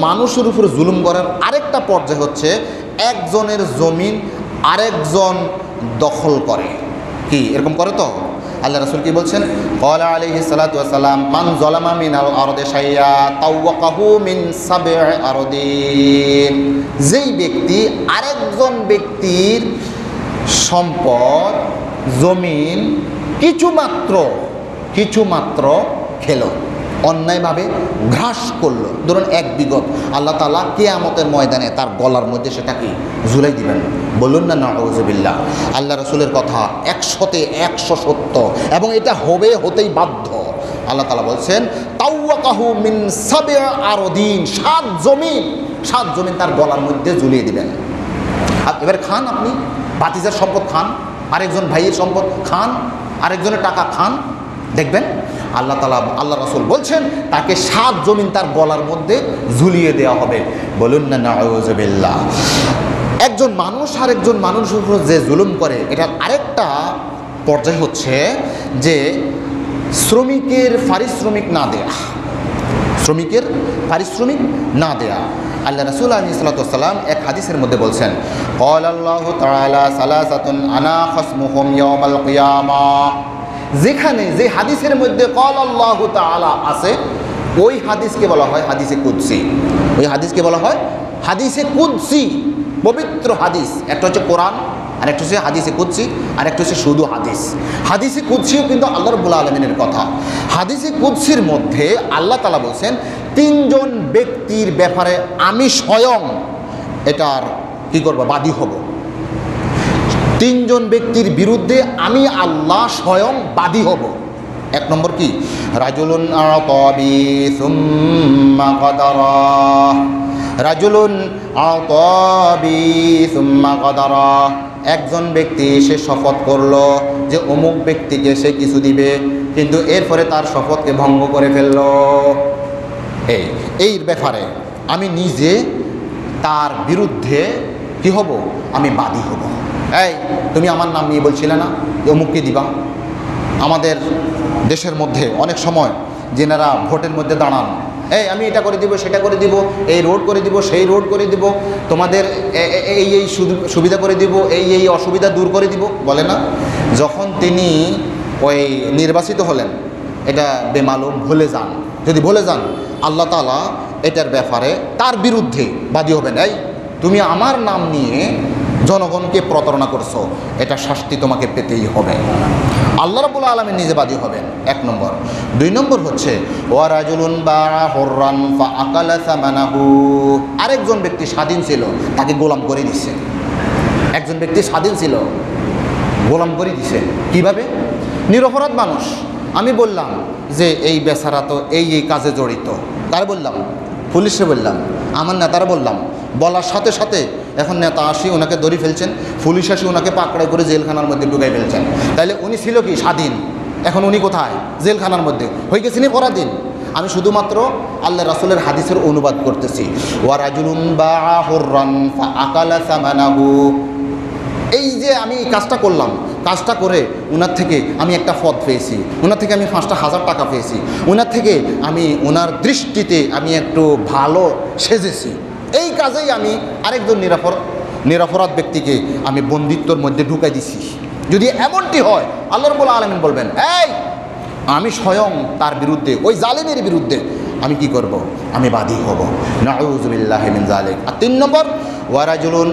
মানুষের উপর জুলুম করার আরেকটা পর্যায় হচ্ছে একজনের জমিন আরেকজন দখল করে। কি এরকম করে? তো আল্লাহ রাসূল কি বলছেন? ক্বালা আলাইহিস সালাতু ওয়াস সালাম, মান যালামা মিনাল আরদি শাইয়া তাওয়াকাহু মিন সাব'i আরদিন। যেই ব্যক্তি আরেকজন ব্যক্তির সম্পদ জমিন কিছুমাত্র খেলো, অন্যায়ভাবে গ্রাস করলো, ধরুন 1 বিঘত, আল্লাহ তাআলা কিয়ামতের ময়দানে তার গলার মধ্যে সেটাকে ঝুলাই দিবেন। বলুন না নাউযুবিল্লাহ। আল্লাহ রাসূলের কথা 100-তে 100 সত্য, এবং এটা হতেই বাধ্য। আল্লাহ তাআলা বলছেন তাওয়াকাহু মিন সাব'i আরদিন, 7 জমিন তার গলার মধ্যে ঝুলিয়ে দিবেন। আর এবার খান, আপনি ভাতিজার সম্পদ খান, আরেকজন ভাইয়ের সম্পদ খান, আরেকজনের টাকা খান, দেখবেন আল্লাহ রাসূল বলছেন তাকে 7 জমিন তার গলার মধ্যে ঝুলিয়ে দেওয়া হবে। বলুন না নাউযুবিল্লাহ। একজন মানুষ আরেকজন মানুষের উপর যে জুলুম করে, এটার আরেকটা পর্যায় হচ্ছে যে শ্রমিকের পারিশ্রমিক না দেয়া। আল্লাহ রাসূল আলাইহিস সালাতু ওয়াস সালাম এক হাদিসের মধ্যে বলছেন, ক্বালাল্লাহু তাআলা সালাসাতুন আনা খাসমুহুম ইয়াউমাল কিয়ামাহ। যেখানে যে হাদিসের মধ্যে ক্বালাল্লাহু তাআলা আছে, ওই হাদিসকে বলা হয় হাদিসে কুদসি। ওই হাদিসকে বলা হয় হাদিসে কুদসি, পবিত্র হাদিস। একটা হচ্ছে কোরআন, আর একটা হচ্ছে হাদিসে কুদসি, আর একটা হচ্ছে শুধু হাদিস। হাদিসে কুদসিও কিন্তু আল্লাহ রাব্বুল আলামিনের কথা। হাদিসে কুদসির মধ্যে আল্লাহ তাআলা বলছেন 3 জন ব্যক্তির ব্যাপারে আমি স্বয়ং এটার কি করব, বাদী হব। 3 জন ব্যক্তির বিরুদ্ধে আমি আল্লাহ স্বয়ং বাদী হব। 1 নম্বর কি, রাজুলুন আতাবি সুম্মা কাদারা। রাজুলুন আতাবি সুম্মা কাদারা, একজন ব্যক্তি সে শপথ করলো যে অমুক ব্যক্তিকে সে কিছু দিবে, কিন্তু এরপরে তার শপথকে ভঙ্গ করে ফেলল। এই ব্যাপারে আমি নিজে তার বিরুদ্ধে কি হব, আমি বাদী হব। তুমি আমার নাম নিয়ে বলছিলে না যে অমুককে দিবা। আমাদের দেশের মধ্যে অনেক সময় যেনারা ভোটের মধ্যে দাঁড়ান, আমি এটা করে দিব, সেটা করে দিব, এই রোড করে দিব, সেই রোড করে দিব, তোমাদের এই সুবিধা করে দিব, এই অসুবিধা দূর করে দিব, বলে না? যখন তিনি ওই নির্বাচিত হলেন, এটা বেমালুম ভুলে যান। যদি ভুলে যান, আল্লাহ তাআলা এটার ব্যাপারে তার বিরুদ্ধে বাদী হবেন। তুমি আমার নাম নিয়ে জনগণকে প্রতারণা করছো, এটা শাস্তি তোমাকে পেতেই হবে। আল্লাহ রাব্বুল আলামিন নিজে বাদী হবেন, 1 নম্বর। 2 নম্বর হচ্ছে ওয়া রাজুলুন বাআ হুররান ফাআকালা সামানাহু, আরেকজন ব্যক্তি স্বাধীন ছিল, তাকে গোলাম করে দিচ্ছে। একজন ব্যক্তি স্বাধীন ছিল, গোলাম করে দিছে। কিভাবে? নিরপরাধ মানুষ। আমি বললাম যে এই বেচারা তো এই কাজে জড়িত, তার বললাম, পুলিশে বললাম, আমার নেতারা বললাম, বলার সাথে সাথে এখন নেতা আসি ওনাকে ধরে ফেলছেন, পুলিশ আসি ওনাকে পাকড়াই করে জেলখানার মধ্যে ঢুকাই ফেলছেন। তাইলে উনি ছিল কি স্বাধীন? এখন উনি কোথায়? জেলখানার মধ্যে হয়ে গেছেন পরাধীন। আমি শুধুমাত্র আল্লাহ রাসূলের হাদিসের অনুবাদ করতেছি। ওয়া রাজুলুন বাআ হুররান ফাআকালা সামানাহু, এই যে আমি কাজটা করলাম, কাজটা করে ওনার থেকে আমি একটা পদ পেয়েছি, ওনার থেকে আমি 5,000 টাকা পেয়েছি, ওনার থেকে আমি ওনার দৃষ্টিতে আমি একটু ভালো সেজেছি। এই কাজেই আমি আরেকজন নিরপরাধ ব্যক্তিকে আমি বন্দিত্বর মধ্যে ঢুকাই দিছি। যদি এমনটি হয়, আল্লাহ রাব্বুল আলামিন বলবেন, আমি স্বয়ং তার বিরুদ্ধে, ওই জালিমের বিরুদ্ধে আমি কি করব? আমি বাদী হব। নাউযুবিল্লাহি মিন যালিক। আর 3 নম্বর, ওয়া রাজুলুন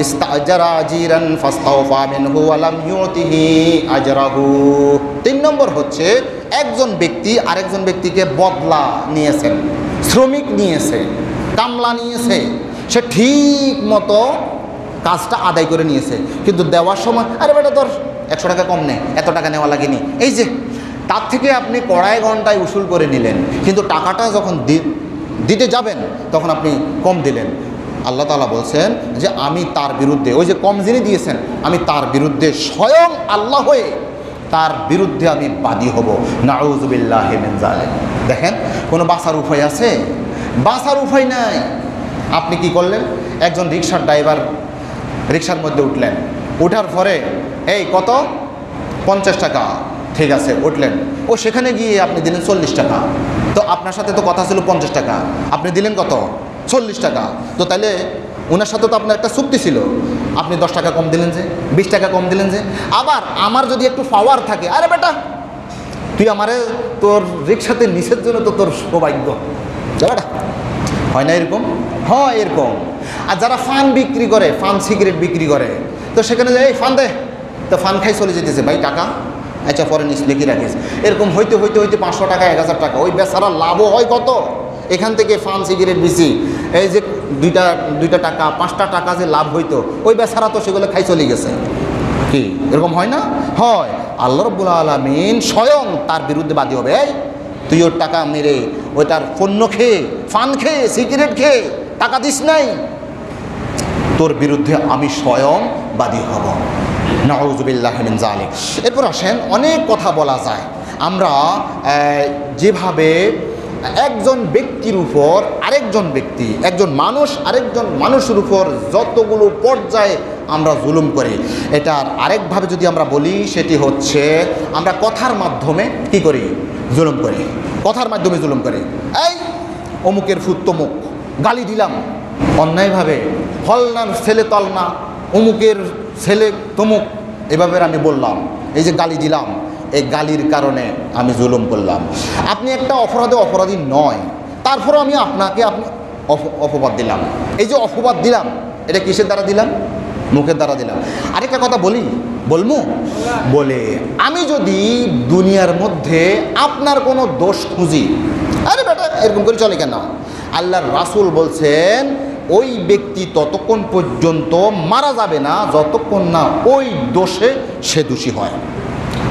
ইস্তাজারা আজিরান ফাস্তাওফা মিনহু ওয়া লাম ইউতিহি আজরাহু। 3 নম্বর হচ্ছে একজন ব্যক্তি আরেকজন ব্যক্তিকে বদলা নিয়েছেন, শ্রমিক নিয়েছে, কামলা নিয়েছে, সে ঠিক মতো কাজটা আদায় করে নিয়েছে, কিন্তু দেওয়ার সময় আরে বেটা তোর 100 টাকা কম নে, এত টাকা নেওয়া লাগেনি, এই যে তার থেকে আপনি কড়াই ঘন্টায় উসুল করে নিলেন, কিন্তু টাকাটা যখন দিতে যাবেন তখন আপনি কম দিলেন। আল্লাহ তাআলা বলছেন যে আমি তার বিরুদ্ধে, ওই যে কম যিনি দিয়েছেন, আমি তার বিরুদ্ধে স্বয়ং আল্লাহ হয়ে তার বিরুদ্ধে আমি বাদী হব। নাউযুবিল্লাহি মিন যালিক। দেখেন, কোনো বাঁচার উপায় আছে? বাঁচার উপায় নাই। আপনি কি করলেন? একজন রিক্সার ড্রাইভার রিক্সার মধ্যে উঠলেন, ওঠার পরে কত? 50 টাকা। ঠিক আছে, উঠলেন। ও সেখানে গিয়ে আপনি দিলেন 40 টাকা। তো আপনার সাথে তো কথা ছিল 50 টাকা, আপনি দিলেন কত? 40 টাকা। তো তাহলে ওনার সাথে তো আপনার একটা চুক্তি ছিল, আপনি 10 টাকা কম দিলেন যে, 20 টাকা কম দিলেন যে। আবার আমার যদি একটু পাওয়ার থাকে, আরে বেটা তুই আমারে তোর রিক্সাতে নিষেধ জন্য তো তোর সৌভাগ্য, বেটা হয় না এরকম? হয় এরকম। আর যারা ফান বিক্রি করে, ফান সিগারেট বিক্রি করে, তো সেখানে যাই ফান দে, তো ফান খাই চলে যেতেছে, ভাই টাকা, আচ্ছা পরে নিস লিখে রাখিস, এরকম হইতে হইতে হইতে 500 টাকা 1000 টাকা, ওই বেচারা লাভও হয় কত এখান থেকে পান সিগারেট বেশি, এই যে দুইটা টাকা 5টা টাকা যে লাভ হইতো, ওই বেচারা তো সেগুলো খাই চলে গেছে। কি এরকম হয় না? হয়। আল্লাহ রাব্বুল আলামিন স্বয়ং তার বিরুদ্ধে বাদী হবে, এই তুই ওর টাকা মেরে ওইটার পণ্য খেয়ে পান খেয়ে সিগারেট খেয়ে টাকা দিস নাই, তোর বিরুদ্ধে আমি স্বয়ং বাদী হব। নাউযুবিল্লাহি মিন যালিক। এরপর আসেন, অনেক কথা বলা যায়। আমরা যেভাবে একজন ব্যক্তির উপর আরেকজন ব্যক্তি, একজন মানুষ আরেকজন মানুষের উপর যতগুলো পর্যায়ে আমরা জুলুম করি, এটার আরেকভাবে যদি আমরা বলি সেটি হচ্ছে আমরা কথার মাধ্যমে কি করি? জুলুম করি। কথার মাধ্যমে জুলুম করি। এই অমুকের ফুত তমুক, গালি দিলাম অন্যায়ভাবে, ফলনার ছেলে তলনা, অমুকের ছেলে তমুক, এভাবে আমি বললাম, এই যে গালি দিলাম, এই গালির কারণে আমি জুলুম করলাম। আপনি একটা অপরাধী নয়, তারপরও আমি আপনাকে অপবাদ দিলাম। এই যে অপবাদ দিলাম, এটা কিসের দ্বারা দিলাম? মুখের দ্বারা দিলাম। আরেকটা কথা বলবো বলে, আমি যদি দুনিয়ার মধ্যে আপনার কোনো দোষ খুঁজি, আরে বেটা এরকম করে চলে কেন? আল্লাহর রাসূল বলছেন ওই ব্যক্তি ততক্ষণ পর্যন্ত মারা যাবে না যতক্ষণ না ওই দোষে সে দোষী হয়।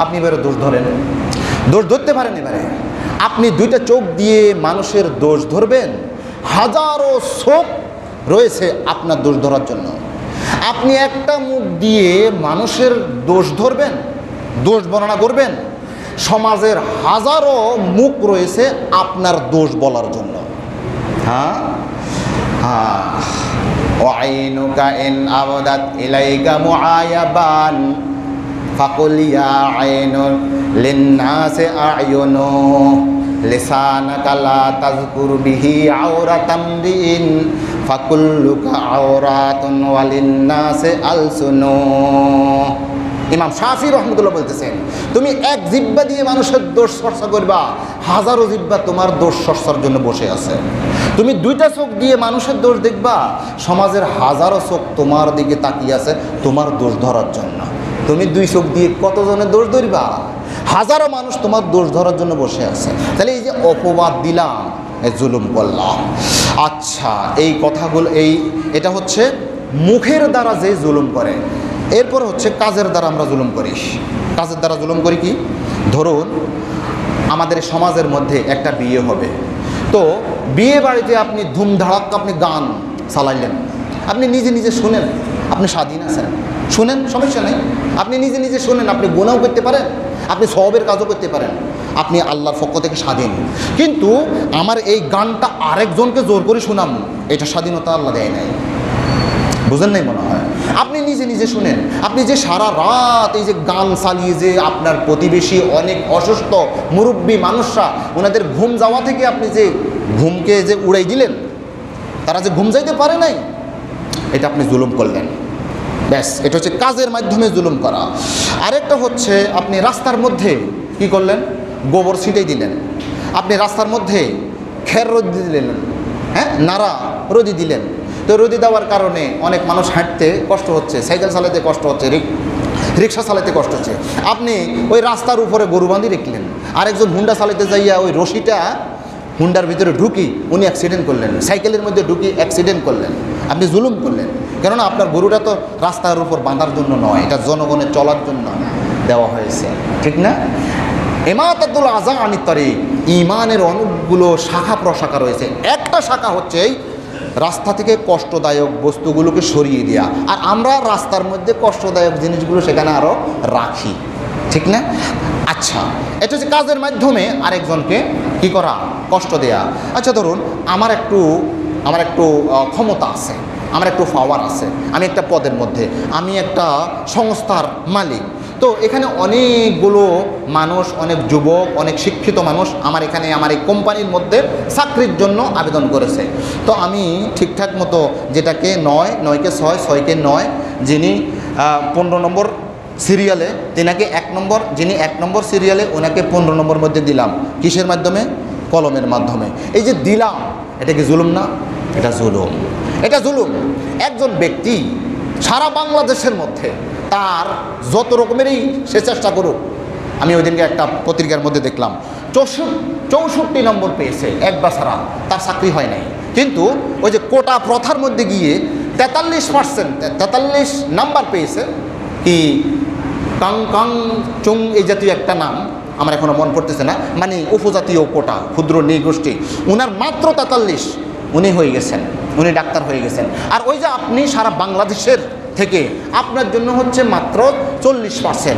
আপনি এবারে দোষ ধরেন, দোষ ধরতে পারেন। এবারে আপনি 2টা চোখ দিয়ে মানুষের দোষ ধরবেন, হাজারো চোখ রয়েছে আপনার দোষ ধরার জন্য। আপনি একটা মুখ দিয়ে মানুষের দোষ ধরবেন, দোষ বর্ণনা করবেন, সমাজের হাজারো মুখ রয়েছে আপনার দোষ বলার জন্য। হ্যাঁ হ্যাঁ, ওয়াইনুকা ইন আবদাত ইলাইকা মুআয়াবান ফাকুল ইয়া আইনুল লিন্নাসি আয়ুনু লিসানাকা লা তাযকুর বিহি আওরাতাম রিন ফাকুল্লুকা আওরাতুন ওয়ালিন্নাসি আলসুনু। ইমাম শাফি রহমতুল্লাহ বলতেছেন, তুমি এক জিহ্বা দিয়ে মানুষের দোষ চর্চা করবা, হাজারো জিহ্বা তোমার দোষ চর্চার জন্য বসে আছে। তুমি 2টা চোখ দিয়ে মানুষের দোষ দেখবা, সমাজের হাজারো চোখ তোমার দিকে তাকিয়ে আছে তোমার দোষ ধরার জন্য। তুমি 2 চোখ দিয়ে কতজনের দোষ ধরবা? হাজারো মানুষ তোমার দোষ ধরার জন্য বসে আছে। তাহলে এই যে অপবাদ দিলাম, জুলুম করলাম। আচ্ছা, এই কথাগুলো এটা হচ্ছে মুখের দ্বারা যে জুলুম করে। এরপর হচ্ছে কাজের দ্বারা আমরা জুলুম করি। কাজের দ্বারা জুলুম করি কি? ধরুন আমাদের সমাজের মধ্যে একটা বিয়ে হবে, তো বিয়ে বাড়িতে আপনি ধুমধাড়াক্কা আপনি গান চালাইলেন, আপনি নিজে নিজে শুনেন, আপনি স্বাধীন আছেন, শুনেন, সমস্যা নেই। আপনি নিজে নিজে শুনেন, আপনি গুনাহও করতে পারেন, আপনি সওয়াবের কাজও করতে পারেন, আপনি আল্লাহর পক্ষ থেকে স্বাধীন। কিন্তু আমার এই গানটা আরেকজনকে জোর করে শোনাম, এটা স্বাধীনতা আল্লাহ দেয় নাই। বুঝেন নাই মনে হয়? আপনি নিজে নিজে শুনেন। আপনি যে সারা রাত এই যে গান চালিয়ে যে আপনার প্রতিবেশী অনেক অসুস্থ মুরব্বী মানুষরা, ওনাদের ঘুম যাওয়া থেকে আপনি যে ঘুমকে যে উড়াই দিলেন, তারা যে ঘুম যাইতে পারে নাই, এটা আপনি জুলুম করলেন। ব্যাস, এটা হচ্ছে কাজের মাধ্যমে জুলুম করা। আরেকটা হচ্ছে আপনি রাস্তার মধ্যে কি করলেন? গোবর ছিটাই দিলেন। আপনি রাস্তার মধ্যে খের রোদি দিলেন, হ্যাঁ, নাড়া রোদি দিলেন। তো রোদি দেওয়ার কারণে অনেক মানুষ হাঁটতে কষ্ট হচ্ছে, সাইকেল চালাতে কষ্ট হচ্ছে, রিক্সা চালাতে কষ্ট হচ্ছে। আপনি ওই রাস্তার উপরে গরু বাঁধি রেখলেন, আরেকজন হুন্ডা চালাতে যাইয়া ওই রশিটা হুন্ডার ভিতরে ঢুকি উনি অ্যাক্সিডেন্ট করলেন, সাইকেলের মধ্যে ঢুকি অ্যাক্সিডেন্ট করলেন। আপনি জুলুম করলেন, কেননা আপনার গরুটা তো রাস্তার উপর বাঁধার জন্য নয়, এটা জনগণের চলার জন্য দেওয়া হয়েছে, ঠিক না? ইমাতাতুল আযা আনিত তারিক, ঈমানের অনেকগুলো শাখা প্রশাখা রয়েছে। একটা শাখা হচ্ছে এই রাস্তা থেকে কষ্টদায়ক বস্তুগুলোকে সরিয়ে দেওয়া, আর আমরা রাস্তার মধ্যে কষ্টদায়ক জিনিসগুলো সেখানে আরও রাখি, ঠিক না? আচ্ছা, এটা হচ্ছে কাজের মাধ্যমে আরেকজনকে কি করা? কষ্ট দেয়া। আচ্ছা ধরুন আমার একটু ক্ষমতা আছে, আমার একটু পাওয়ার আছে, আমি একটা পদের মধ্যে, আমি একটা সংস্থার মালিক। তো এখানে অনেকগুলো মানুষ, অনেক যুবক, অনেক শিক্ষিত মানুষ আমার এই কোম্পানির মধ্যে চাকরির জন্য আবেদন করেছে। তো আমি ঠিকঠাক মতো যেটাকে 9কে 6, 6কে 9, যিনি 15 নম্বর সিরিয়ালে তেনাকে 1 নম্বর, যিনি 1 নম্বর সিরিয়ালে ওনাকে 15 নম্বর মধ্যে দিলাম। কিসের মাধ্যমে? কলমের মাধ্যমে। এই যে দিলাম, এটা কি জুলুম না? এটা জুলুম, এটা জুলুম। একজন ব্যক্তি সারা বাংলাদেশের মধ্যে তার যত রকমেরই সে চেষ্টা করুক, আমি ওই দিনকে একটা পত্রিকার মধ্যে দেখলাম 64 নম্বর পেয়েছে এক বাছারা, তার চাকরি হয় নাই। কিন্তু ওই যে কোটা প্রথার মধ্যে গিয়ে 43 নাম্বার পেয়েছে, কি কাং কাং চুং এই জাতীয় একটা নাম, আমার এখনও মন পড়তেছে না, মানে উপজাতীয় কোটা, ক্ষুদ্র নৃগোষ্ঠী, উনার মাত্র 43, উনি হয়ে গেছেন, উনি ডাক্তার হয়ে গেছেন। আর ওই যে আপনি সারা বাংলাদেশের থেকে আপনার জন্য হচ্ছে মাত্র 40%,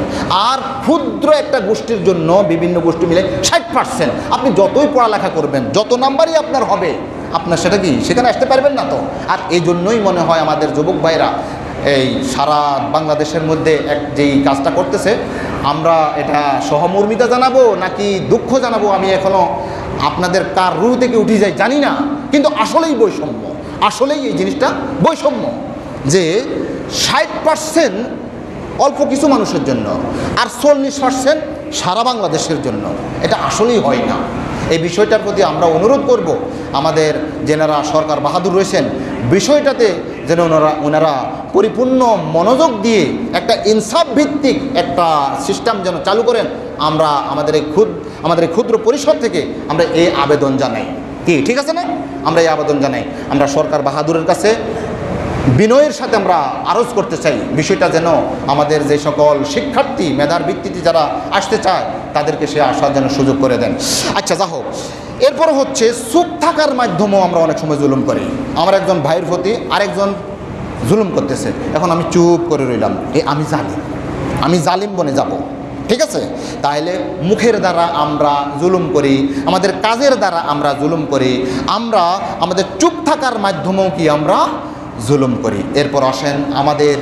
আর ক্ষুদ্র একটা গোষ্ঠীর জন্য বিভিন্ন গোষ্ঠী মিলে 60%। আপনি যতই পড়ালেখা করবেন, যত নাম্বারই আপনার হবে, আপনার সেটা কি সেখানে আসতে পারবেন না তো। আর এই জন্যই মনে হয় আমাদের যুবক ভাইরা এই সারা বাংলাদেশের মধ্যে যেই কাজটা করতেছে, আমরা এটা সহমর্মিতা জানাবো নাকি দুঃখ জানাবো, আমি এখনও আপনাদের কার রুহ থেকে উঠে যাই জানি না। কিন্তু আসলেই বৈষম্য, আসলেই এই জিনিসটা বৈষম্য, যে 60% অল্প কিছু মানুষের জন্য আর 40% সারা বাংলাদেশের জন্য, এটা আসলেই হয় না। এই বিষয়টার প্রতি আমরা অনুরোধ করব আমাদের যেনারা সরকার বাহাদুর রয়েছেন, বিষয়টাতে যেন ওনারা পরিপূর্ণ মনোযোগ দিয়ে একটা ইনসাফ ভিত্তিক একটা সিস্টেম যেন চালু করেন। আমরা আমাদের এই ক্ষুদ্র পরিষদ থেকে আমরা এই আবেদন জানাই, কি ঠিক আছে না? আমরা এই আবেদন জানাই, আমরা সরকার বাহাদুরের কাছে বিনয়ের সাথে আমরা আরজ করতে চাই, বিষয়টা যেন আমাদের যে সকল শিক্ষার্থী মেধার ভিত্তিতে যারা আসতে চায় তাদেরকে সে আসার যেন সুযোগ করে দেন। আচ্ছা, যা হোক, এরপর হচ্ছে চুপ থাকার মাধ্যমেও আমরা অনেক সময় জুলুম করি। আমার একজন ভাইয়ের প্রতি আরেকজন জুলুম করতেছে, এখন আমি চুপ করে রইলাম, আমি জালিম বনে যাব, ঠিক আছে? তাহলে মুখের দ্বারা আমরা জুলুম করি, আমাদের কাজের দ্বারা আমরা জুলুম করি, আমরা আমাদের চুপ থাকার মাধ্যমেও কি আমরা জুলুম করি। এরপর আসেন আমাদের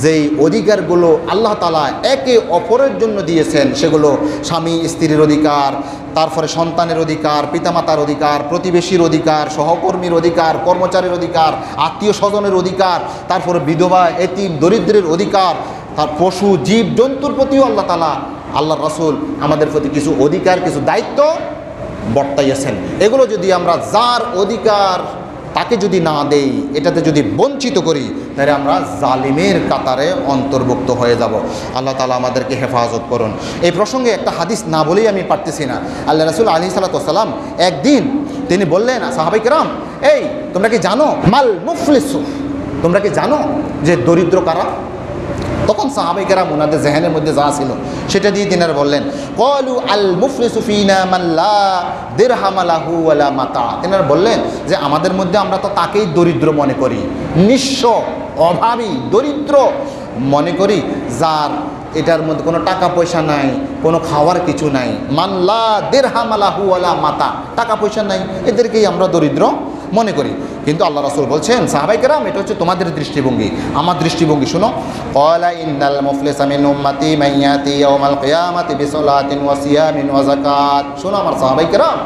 যেই অধিকারগুলো আল্লাহ তাআলা একে অপরের জন্য দিয়েছেন, সেগুলো স্বামী স্ত্রীর অধিকার, তারপরে সন্তানের অধিকার, পিতামাতার অধিকার, প্রতিবেশীর অধিকার, সহকর্মীর অধিকার, কর্মচারীর অধিকার, আত্মীয় স্বজনের অধিকার, তারপরে বিধবা এতিম দরিদ্রের অধিকার, তার পশু জীব জন্তুর প্রতিও আল্লাহ তাআলা, আল্লাহ রাসূল আমাদের প্রতি কিছু অধিকার, কিছু দায়িত্ব বর্তাইয়াছেন। এগুলো যদি আমরা যার অধিকার তাকে যদি না দেই, এটাতে যদি বঞ্চিত করি, তাহলে আমরা জালিমের কাতারে অন্তর্ভুক্ত হয়ে যাব। আল্লাহ তাআলা আমাদেরকে হেফাজত করুন। এই প্রসঙ্গে একটা হাদিস না বলেই আমি পারতেছি না। আল্লাহ রাসূল আলাইহিস সালাতু ওয়াস সালাম একদিন তিনি বললেন, সাহাবায়ে কেরাম, এই তোমরা কি জানো মাল মুফলিসু, তোমরা কি জানো যে দরিদ্র কারা? তখন সাহাবায়ে কেরাম ওনাদের জেহেনের মধ্যে যা ছিল সেটা দিয়ে তিনারা বললেন, ক্বালু আল মুফলিসু ফিনা মান লা দিরহাম লাহু ওয়ালা মাতা। তিনারা বললেন যে আমাদের মধ্যে আমরা তো তাকেই দরিদ্র মনে করি, নিঃস্ব, অভাবী, দরিদ্র মনে করি, যার এটার মধ্যে কোনো টাকা পয়সা নাই, কোনো খাওয়ার কিছু নাই। মান লা দিরহাম লাহু ওয়ালা মাতা, টাকা পয়সা নাই, এদেরকেই আমরা দরিদ্র মনে করি। কিন্তু আল্লাহ রাসূল বলছেন, সাহাবায়ে কেরাম, এটা হচ্ছে তোমাদের দৃষ্টিভঙ্গি, আমার দৃষ্টিভঙ্গি শুনো। ক্বালা ইন্নাল মুফলিসা মিন উম্মতি মান ইয়াতি ইয়াওমাল কিয়ামাতি বিসলাতিন ওয়া সিয়ামিন ওয়া যাকাত। শোনো আমার সাহাবায়ে কেরাম,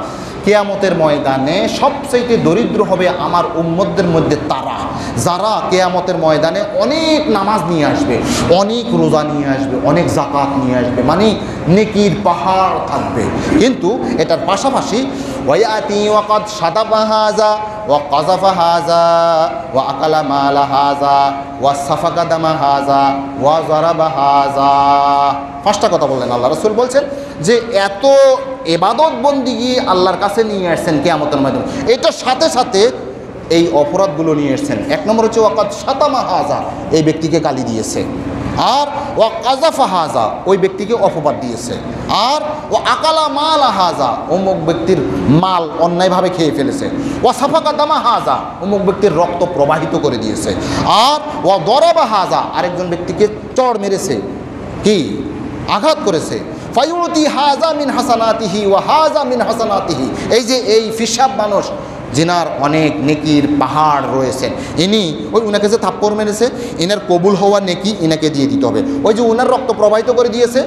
কিয়ামতের ময়দানে সবচেয়ে দরিদ্র হবে আমার উম্মতদের মধ্যে তারা, যারা কিয়ামতের ময়দানে অনেক নামাজ নিয়ে আসবে, অনেক রোজা নিয়ে আসবে, অনেক যাকাত নিয়ে আসবে, মানে নেকির পাহাড় থাকবে। কিন্তু এটার পাশাপাশি ওয়ায়াতি ওয়াকাদ শাতাবা হাযা ওয়া কাযাফা হাযা ওয়া আকালা মালা হাযা ওয়া সাফাকা দামা হাযা ওয়া যারাবা হাযা। পাঁচটা কথা বললেন আল্লাহ রাসূল, বলছেন যে এত ইবাদত বন্দিগি আল্লাহর কাছে নিয়ে আসছেন কিয়ামতের মাধ্যমে, এটার সাথে সাথে এই অপরাধগুলো নিয়ে এসছেন। এক নম্বর হচ্ছে ওয়াকাদ শাতামা হাযা, এই ব্যক্তিকে গালি দিয়েছে, আর ওয়া কাযাফা হাযা, ওই ব্যক্তিকে অপবাদ দিয়েছে, আর ও আকালা মালা হাযা, অমুক ব্যক্তির মাল অন্যায়ভাবে খেয়ে ফেলেছে, ওয়া সাফাকা দামা হাযা, অমুক ব্যক্তির রক্ত প্রবাহিত করে দিয়েছে, আর ওয়া দরাবা হাযা, আরেকজন ব্যক্তিকে চড় মেরেছে, কি আঘাত করেছে। ফায়ুতি হাযা মিন হাসানাতিহি ওয়া হাযা মিন হাসানাতিহি, এই যে এই ফিসাব মানুষ যিনার অনেক নেকির পাহাড় রয়েছেন, ইনি ওই উনাকে যে থাপ্পড় মেরেছে, ইনার কবুল হওয়ার নেকি ইনাকে দিয়ে দিতে হবে। ওই যে উনার রক্ত প্রবাহিত করে দিয়েছে,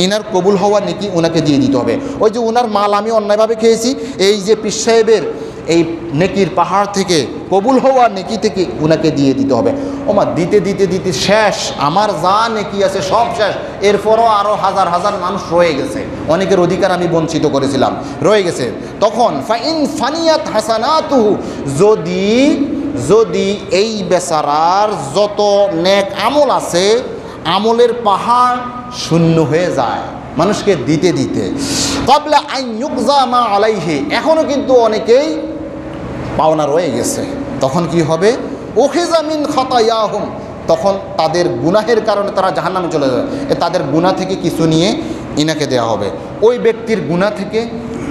ইনার কবুল হওয়ার নেকি উনাকে দিয়ে দিতে হবে। ওই যে উনার মাল আমি অন্যায়ভাবে খেয়েছি, এই যে পীর সাহেবের এই নেকির পাহাড় থেকে কবুল হওয়ার নেকি থেকে উনাকে দিয়ে দিতে হবে। ওমা দিতে দিতে দিতে শেষ, আমার যা নেকি আছে সব শেষ। এরপরও আরও হাজার হাজার মানুষ রয়ে গেছে, অনেকের অধিকার আমি বঞ্চিত করেছিলাম, রয়ে গেছে। তখন ফাইন ফানিয়াত হাসানাতুহু, যদি এই বেচারার যত নেক আমল আছে, আমলের পাহাড় শূন্য হয়ে যায়, মানুষকে দিতে দিতে ক্বাবলা আন ইউকযা মা আলাইহি, এখনও কিন্তু অনেকেই পাওনা রয়ে গেছে। তখন কি হবে? উখিযা মিন খাতায়াহুম, তখন তাদের গুনাহের কারণে তারা জাহান্নামে চলে যাবে। তাদের গুনাহ থেকে কিছু নিয়ে ইনাকে দেওয়া হবে, ওই ব্যক্তির গুনাহ থেকে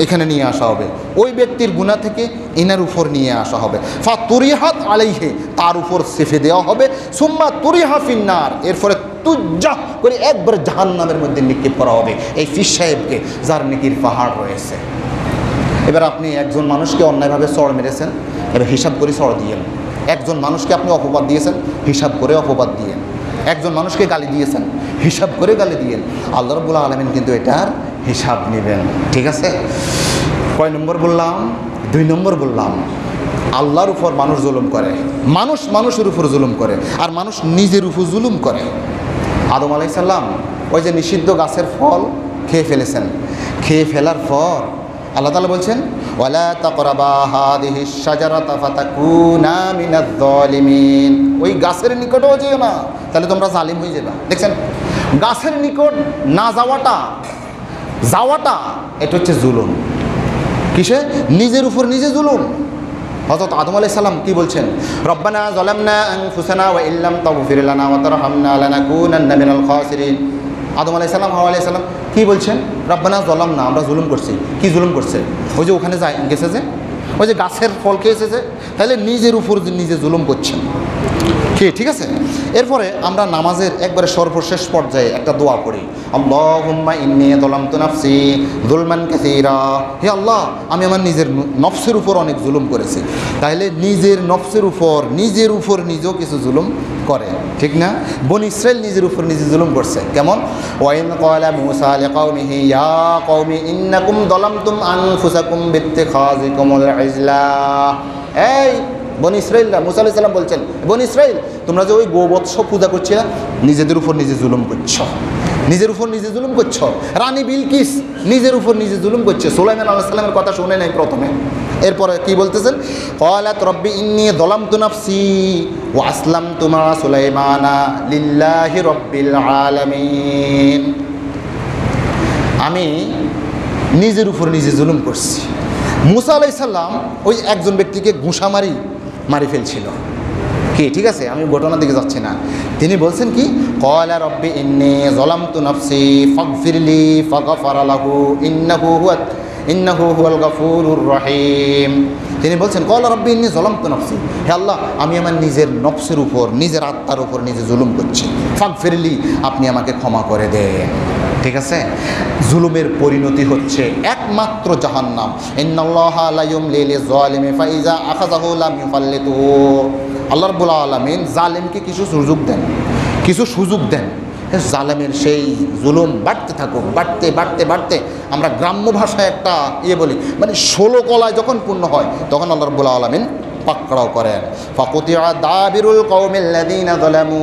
এখানে নিয়ে আসা হবে, ওই ব্যক্তির গুনাহ থেকে ইনার উপর নিয়ে আসা হবে। ফাতুরিহাত আলাইহি, তার উপর সেফে দেওয়া হবে। সুম্মা তুরিহা ফিন্নার, এরপরে তুজ্জা করে একবার জাহান্নামের মধ্যে নিক্ষেপ করা হবে এই পীর সাহেবকে, যার নেকির পাহাড় রয়েছে। এবার আপনি একজন মানুষকে অন্যায়ভাবে চড় মেরেছেন, এবার হিসাব করে চড় দিয়েন। একজন মানুষকে আপনি অপবাদ দিয়েছেন, হিসাব করে অপবাদ দিয়েন। একজন মানুষকে গালি দিয়েছেন, হিসাব করে গালি দিয়েন। আল্লাহ রাব্বুল আলামিন কিন্তু এটার হিসাব নেবেন। ঠিক আছে? কয় নম্বর বললাম? 2 নম্বর বললাম, আল্লাহর উপর মানুষ জুলুম করে, মানুষ মানুষের উপর জুলুম করে, আর মানুষ নিজের উপর জুলুম করে। আদম আলাইহিস সালাম ওই যে নিষিদ্ধ গাছের ফল খেয়ে ফেলেছেন, খেয়ে ফেলার পর আল্লাহ তাআলা বলছেন ওয়ালা তাকরাবা হাদিহিশ শাজারাতা ফাতাকুনা মিনাজ জালিমিন, ওই গাছের নিকটও যেও না, তাহলে তোমরা জালিম হয়ে যাবে। দেখছেন, গাছের নিকট না যাওয়াটা এটা হচ্ছে জুলুম। কিসে? নিজের উপর নিজে জুলুম। হযরত আদম আলাইহিস সালাম কি বলছেন? রব্বানা যালামনা আনফুসানা ওয়া ইল্লাম তাগফির লানা ওয়া তারহামনা লানাকুনান্না মিনাল খাসিরিন। আদম আলাইহিস সালাম, হাওয়া আলাইহিস সালাম কি বলছেন? রব্বানা যালামনা, আমরা জুলুম করছি। কি জুলুম করছে? ওই যে ওখানে গেছে যে, ওই যে গাছের ফল খেয়েছে যে, তাহলে নিজের উপর নিজে জুলুম করছেন। ঠিক আছে? এরপরে আমরা নামাজের একবারে সর্বশেষ পর্যায়ে একটা দোয়া পড়ি, আল্লাহুম্মা ইন্নী যালামতু নাফসি যুলমান কাসীরা। হে আল্লাহ, আমি আমার নিজের নফসের উপর অনেক জুলুম করেছি। তাহলে নিজের নফসের উপর নিজেও কিছু জুলুম করে, ঠিক না? বনী ইসরাইল নিজের উপর নিজে জুলুম করছে। কেমন? ওয়াইন ক্বালা মূসা লিকাওমিহি ইয়া কওমি ইন্নাকুম যালামতুম আনফুসাকুম বিত্তিখাযিকুমুল ইজলা। এই বনী ইসরাইলরা, মূসা আলাইহিস সালাম বলছেন, বনী ইসরাইল, তোমরা যে ওই গোবৎস পূজা করছো, নিজেদের উপর নিজে জুলুম করছো, নিজের উপর নিজে জুলুম করছো। রানী বিলকিস নিজের উপর নিজে জুলুম করছে। সুলাইমান আলাইহিস সালামের কথা শুনে নাই প্রথমে, এরপরে কি বলতেছেন? ক্বালাত রব্বি ইন্নী যালামতু নাফসি ওয়া আসলামতু মা সুলাইমানা লিল্লাহি রাব্বিল আলামিন। আমি নিজের উপর নিজে জুলুম করছি। মূসা আলাইহিস সালাম ওই একজন ব্যক্তিকে ঘুষা মারি ফেলছিল। কি? ঠিক আছে, আমি ঘটনার দিকে যাচ্ছি না। তিনি বলছেন কি? ক্বালা রব্বি ইন্নী যালামতু নাফসি ফাগফিরলি ফাগফারা লাহু ইন্নাহু হুয়াল গাফুরুর রহিম। তিনি বলছেন ক্বালা রব্বি ইন্নী যালামতু নাফসি, হে আল্লাহ, আমি আমার নিজের নফসের উপর, নিজের আত্মার উপর নিজে জুলুম করছি। ফাগফিরলি, আপনি আমাকে ক্ষমা করে দেন। ঠিক আছে? জুলুমের পরিণতি হচ্ছে একমাত্র জাহান্নাম। ইন্নাল্লাহা লা ইউমলি লিয-যালিমি ফাইযা আখাযাহু লাম ইউফাল্লিতুহু। আল্লাহ রাব্বুল আলামিন জালেমকে কিছু সুযোগ দেন, জালেমের সেই জুলুম বাড়তে থাকুক, বাড়তে আমরা গ্রাম্য ভাষায় একটা বলি, মানে 16 কলায় যখন পূর্ণ হয় তখন আল্লাহ রাব্বুল আলামিন পাকড়াও করেন। ফাকুতিআ দাবিরুল কওমিল্লাযীনা যালামু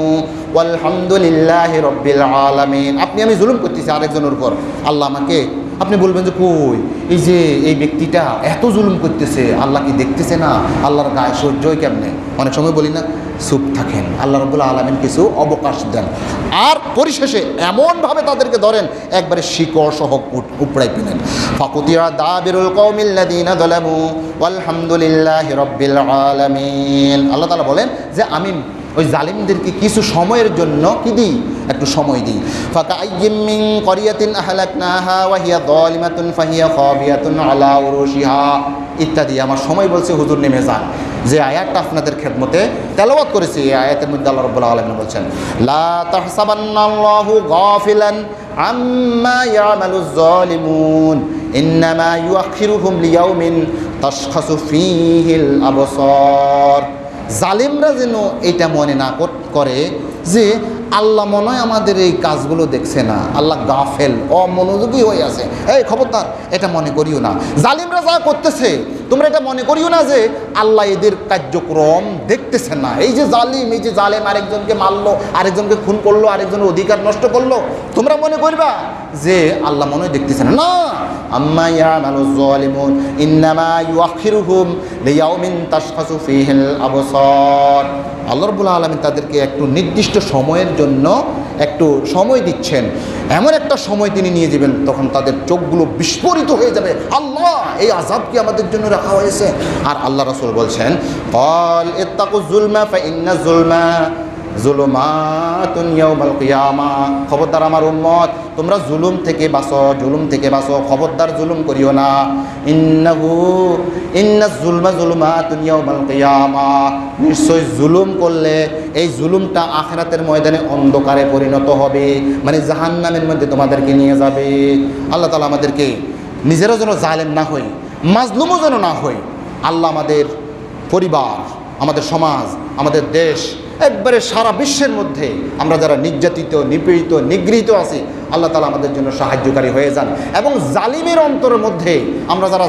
ওয়ালহামদুলিল্লাহি রাব্বিল আলামিন। আপনি আমি জুলুম করতেছি আরেকজনের উপর, আল্লাহ আমাকে, আপনি বলবেন যে কই, এই যে এই ব্যক্তিটা এত জুলুম করতেছে, আল্লাহ কি দেখতেছে না? আল্লাহর গায়ে সহ্যই কেমনে? অনেক সময় বলি না, চুপ থাকেন। আল্লাহ রাব্বুল আলামিন কিছু অবকাশ দেন, আর পরিশেষে এমনভাবে তাদেরকে ধরেন একবারে শিকড় সহ উপড়াই ফেলেন। ফাকুতিআ দাবিরুল কওমিল্লাযীনা যালামু ওয়ালহামদুলিল্লাহি রাব্বিল আলামিন। আল্লাহ তাআলা বলেন যে আমি ওই জালিমদেরকে কিছু সময়ের জন্য কি দিই? একটু সময় দিই। ফাকাআইয়্যিম মিন ক্বরিয়াতিন আহলাকনাহা ওয়া হিয়া যালিমাতুন ফাহিয়া খাবিয়াতুন আলা উরুশিহা ইত্যাদি। আমার সময় বলছে হুজুর নেমে যান। যে আয়াতটা আপনাদের খেদমতে তেলাওয়াত করেছি, এই আয়াতের মধ্যে আল্লাহ রাব্বুল আলামিন বলছেন, লা তাহসাবান্নাল্লাহু গাফিলান আম্মা ইয়ামালুজ জালিমুন ইন্নামা ইউআখিরুহুম লিয়াউমিন তাশখাসু ফীহিল আবসার। জালিমরা যেন এটা মনে না করে যে আল্লাহ মনে হয় আমাদের এই কাজগুলো দেখছে না, আল্লাহ গাফেল, অমনোযোগী হয়ে আছে। এই খবরদার, এটা মনে করিও না। জালিমরা যা করতেছে তোমরা এটা মনে করিও না যে আল্লাহ এদের কার্যক্রম দেখতেছে না। এই যে জালেম আরেকজনকে মারলো, আরেকজনকে খুন করলো, আরেকজনের অধিকার নষ্ট করলো, তোমরা মনে করবা যে আল্লাহ মনে হয় দেখতেছে না। না, আম্মা ইয়ামালুজ যালিমুন ইন্নামা ইউআখিরুহুম লিয়াউমিন তাশখাসু ফীহিল আবসার। আল্লাহ রাব্বুল আলামিন তাদেরকে একটু নির্দিষ্ট সময়ের জন্য একটু সময় দিচ্ছেন, এমন একটা সময় তিনি নিয়ে যাবেন তখন তাদের চোখগুলো বিস্ফোরিত হয়ে যাবে, আল্লাহ এই আযাব কি আমাদের জন্য রাখা হয়েছে। আর আল্লাহ রাসূল বলছেন, ক্বাল ইত্তাকুজ যুলমা ফাইন্না যুলমা যুলুমাতুন ইয়াউমাল কিয়ামাহ, খবরদার আমার উম্মত তোমরা জুলুম থেকে বাঁচো, জুলুম থেকে বাঁচো, খবরদার জুলুম করিও না। ইন্নাজ যুলমা যুলুমাতুন ইয়াউমাল কিয়ামাহ, নিশ্চয় জুলুম করলে এই জুলুমটা আখিরাতের ময়দানে অন্ধকারে পরিণত হবে, মানে জাহান্নামের মধ্যে তোমাদেরকে নিয়ে যাবে। আল্লাহ তাআলা আমাদেরকে নিজেরও যেন জালেম না হই, মাজলুমও যেন না হই। আল্লাহ আমাদের পরিবার, আমাদের সমাজ, আমাদের দেশ, একবারে সারা বিশ্বের মধ্যে আমরা যারা নির্যাতিত, নিপীড়িত, নিগৃহীত আছি, আল্লাহ তাআলা আমাদের জন্য সাহায্যকারী হয়ে যান। এবং জালিমের অন্তরের মধ্যে আমরা যারা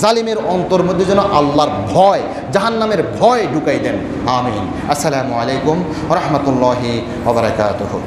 জালিমের অন্তরের মধ্যে যেন আল্লাহর ভয়, জাহান্নামের ভয় ঢুকাই দেন। আমিন। আসসালামু আলাইকুম ওয়া রাহমাতুল্লাহি ওয়া বারাকাতুহু।